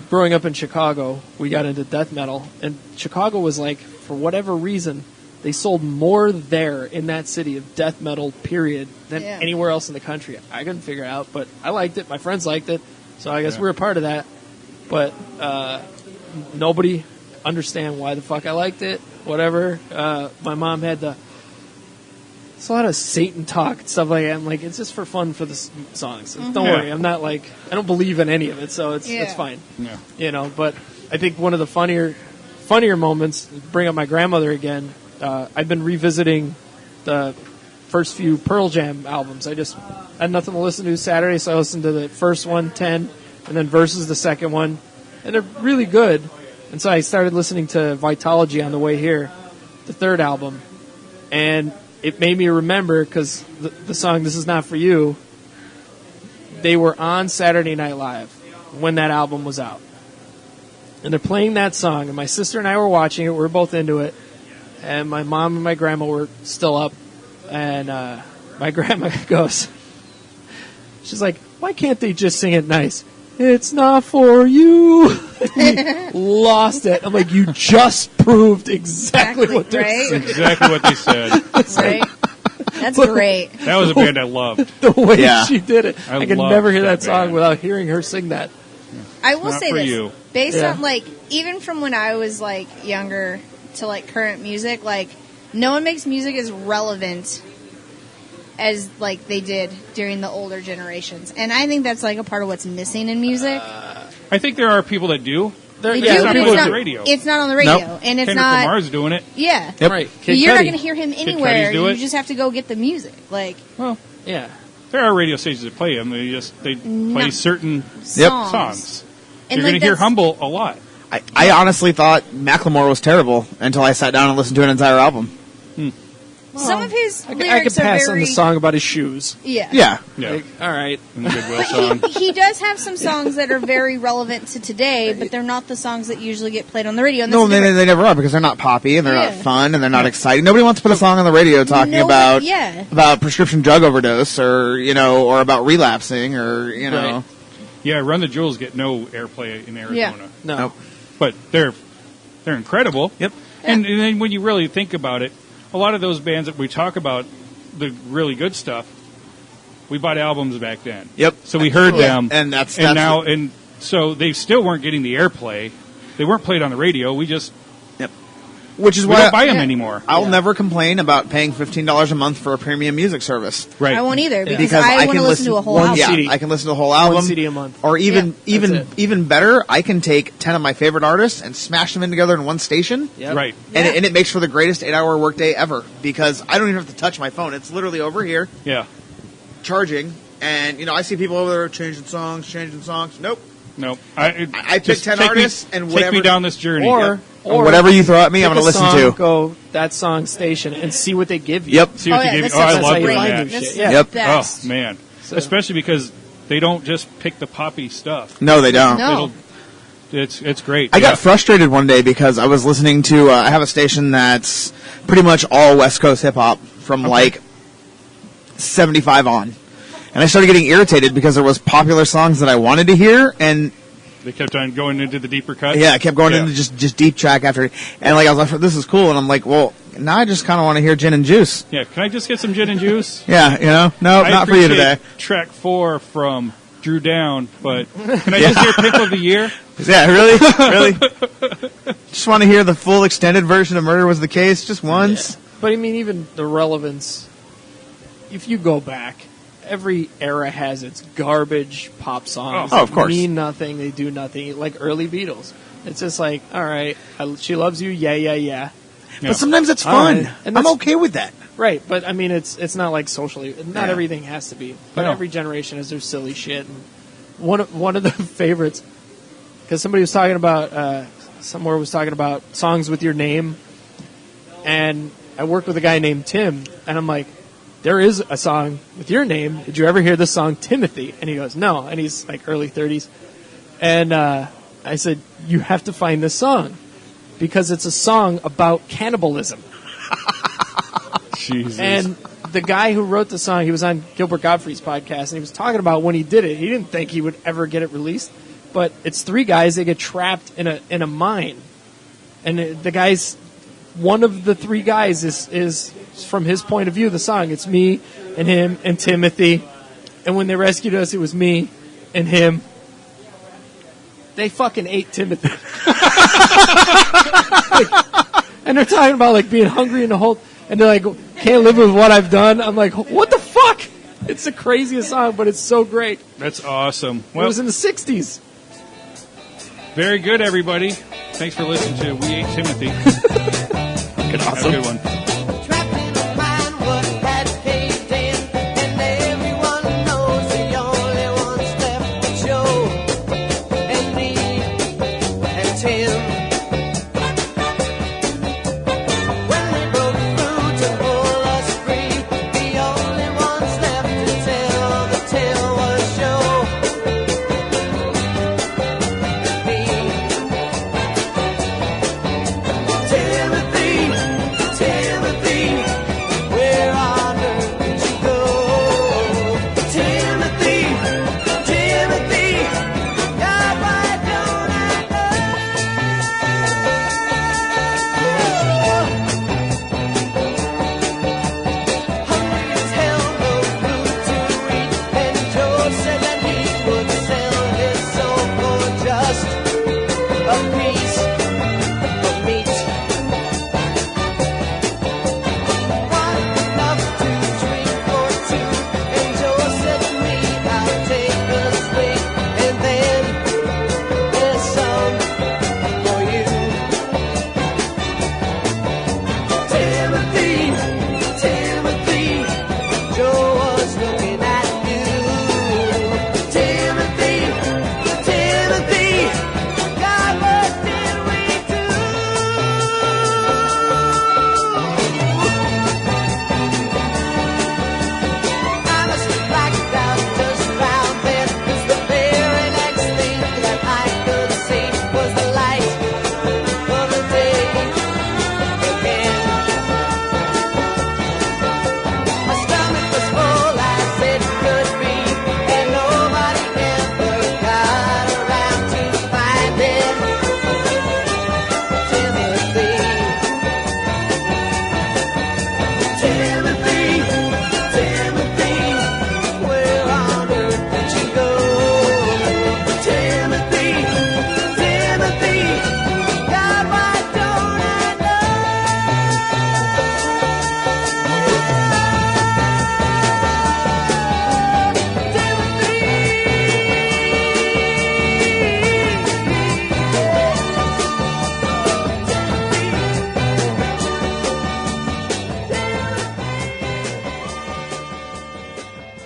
growing up in Chicago, we got into death metal, and Chicago was like, for whatever reason, they sold more there in that city of death metal, period, than anywhere else in the country. I couldn't figure it out, but I liked it. My friends liked it, so I guess we're a part of that. But nobody understand why the fuck I liked it. Whatever. My mom had it's a lot of Satan talk and stuff like that. I'm like, it's just for fun for the songs. Don't worry, I'm not like, I don't believe in any of it, so it's fine. Yeah. You know, but I think one of the funnier moments, bring up my grandmother again, I've been revisiting the first few Pearl Jam albums. I just had nothing to listen to Saturday, so I listened to the first one, 10, and then Versus the second one, and they're really good. And so I started listening to Vitology on the way here, the third album, and it made me remember, because the song This Is Not For You, they were on Saturday Night Live when that album was out. And they're playing that song, and my sister and I were watching it. We were both into it. And my mom and my grandma were still up. And my grandma goes, she's like, why can't they just sing it nice? It's not for you. Lost it. I'm like, you just proved exactly what they said. Exactly what they said. Right? That's great. That was a band I loved. The way she did it. I could never hear that song band. without hearing her sing that. I will say this. You. Based on, like, even from when I was, like, younger to, like, current music, like, no one makes music as relevant as, like, they did during the older generations. And I think that's, like, a part of what's missing in music. I think there are people that do. They it's do, not but on the radio. It's not on the radio. Nope. And it's Kendrick not... Lamar's doing it. Yeah. Yep. Right. You're not Cudi. going to hear him Kid anywhere. Cudi's do You it. just have to go get the music. Like, Well, Yeah. there are radio stations that play them. They play certain songs. And, You're like, going to hear that's- Humble a lot. I honestly thought Macklemore was terrible until I sat down and listened to an entire album. Some of his I lyrics could pass are very... on the song about his shoes. Yeah. Yeah. Yeah. Like, all right. And the Goodwill But song. he does have some songs that are very relevant to today, but they're not the songs that usually get played on the radio. And No, that's the they never are because they're not poppy and they're not Yeah. fun and they're not exciting. Nobody wants to put a song on the radio talking about prescription drug overdose or or about relapsing or Right. Yeah, Run the Jewels get no airplay in Arizona. Yeah. No. Nope. But they're incredible. Yep. And then when you really think about it, a lot of those bands that we talk about, the really good stuff, we bought albums back then. Yep. So we heard them, And that's so they still weren't getting the airplay. They weren't played on the radio. We just which is we why don't buy them anymore. I'll never complain about paying $15 a month for a premium music service. Right. I won't either because, Because I want can to listen to a whole one album. Yeah, CD. I can listen to the whole album. 1 CD a month. Or even that's even better, I can take 10 of my favorite artists and smash them in together in one station. Yep. Right. And, and it makes for the greatest 8-hour workday ever because I don't even have to touch my phone. It's literally over here Yeah. charging. And, I see people over there changing songs. Nope. Nope. I pick just 10 take artists me, and take whatever. me down this journey. Or whatever you throw at me, I'm pick going to a listen song, to. Go that song station and see what they give you. Yep. See what you give me. that's Oh, I such a love great doing find that. new That's shit. the Yeah. Yep. best. Oh man, So- especially because they don't just pick the poppy stuff. No, they don't. No. It's great. I got frustrated one day because I was listening to. I have a station that's pretty much all West Coast hip hop from like 75 on, and I started getting irritated because there was popular songs that I wanted to hear, and They kept on going into the deeper cuts. I kept going into just deep track after, and like I was like, this is cool, and I'm like, well, now I just kind of want to hear Gin and Juice. Yeah, can I just get some gin and juice? Yeah, no, I not for you appreciate today. Track 4 from Drew Down, but can I just hear Pick of the Year? Yeah, really. Just want to hear the full extended version of Murder Was the Case, just once. But I mean, even the relevance, if you go back, every era has its garbage pop songs. Oh, of course. They mean nothing. They do nothing. Like early Beatles. It's just like, all right, she loves you. Yeah. Yeah. But sometimes it's All fun. right. And I'm that's- okay with that. Right, but I mean, it's not like socially. Not Yeah. everything has to be. But No. every generation has their silly shit. And one of the favorites, because somebody was talking about somewhere was talking about songs with your name, and I worked with a guy named Tim, and I'm like, there is a song with your name. Did you ever hear the song Timothy? And he goes, no. And he's like early 30s, and I said, you have to find this song. because it's a song about cannibalism. Jesus. And the guy who wrote the song, he was on Gilbert Gottfried's podcast, and he was talking about when he did it. He didn't think he would ever get it released, but it's three guys. They get trapped in a mine, and the guys, one of the three guys is from his point of view. The song, it's me and him and Timothy, and when they rescued us, it was me and him. They fucking ate Timothy. And they're talking about like being hungry in the whole, and they're like, can't live with what I've done. I'm like, what the fuck? It's the craziest song, but it's so great. That's awesome. Well, it was in the 60s. Very good, everybody. Thanks for listening to We Ate Timothy. Fucking awesome. Have a good one.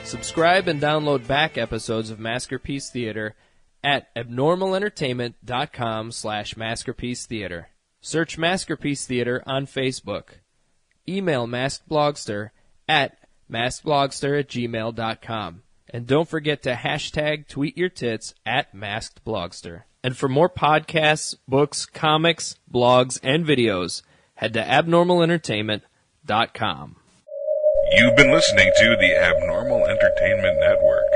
Subscribe and download back episodes of Maskerpiece Theater at abnormalentertainment.com/Maskerpiece Theater. Search Maskerpiece Theater on Facebook. Email Masked Blogster at maskedblogster@gmail.com. And don't forget to hashtag tweet your tits at Masked Blogster. And for more podcasts, books, comics, blogs, and videos, head to abnormalentertainment.com. You've been listening to the Abnormal Entertainment Network.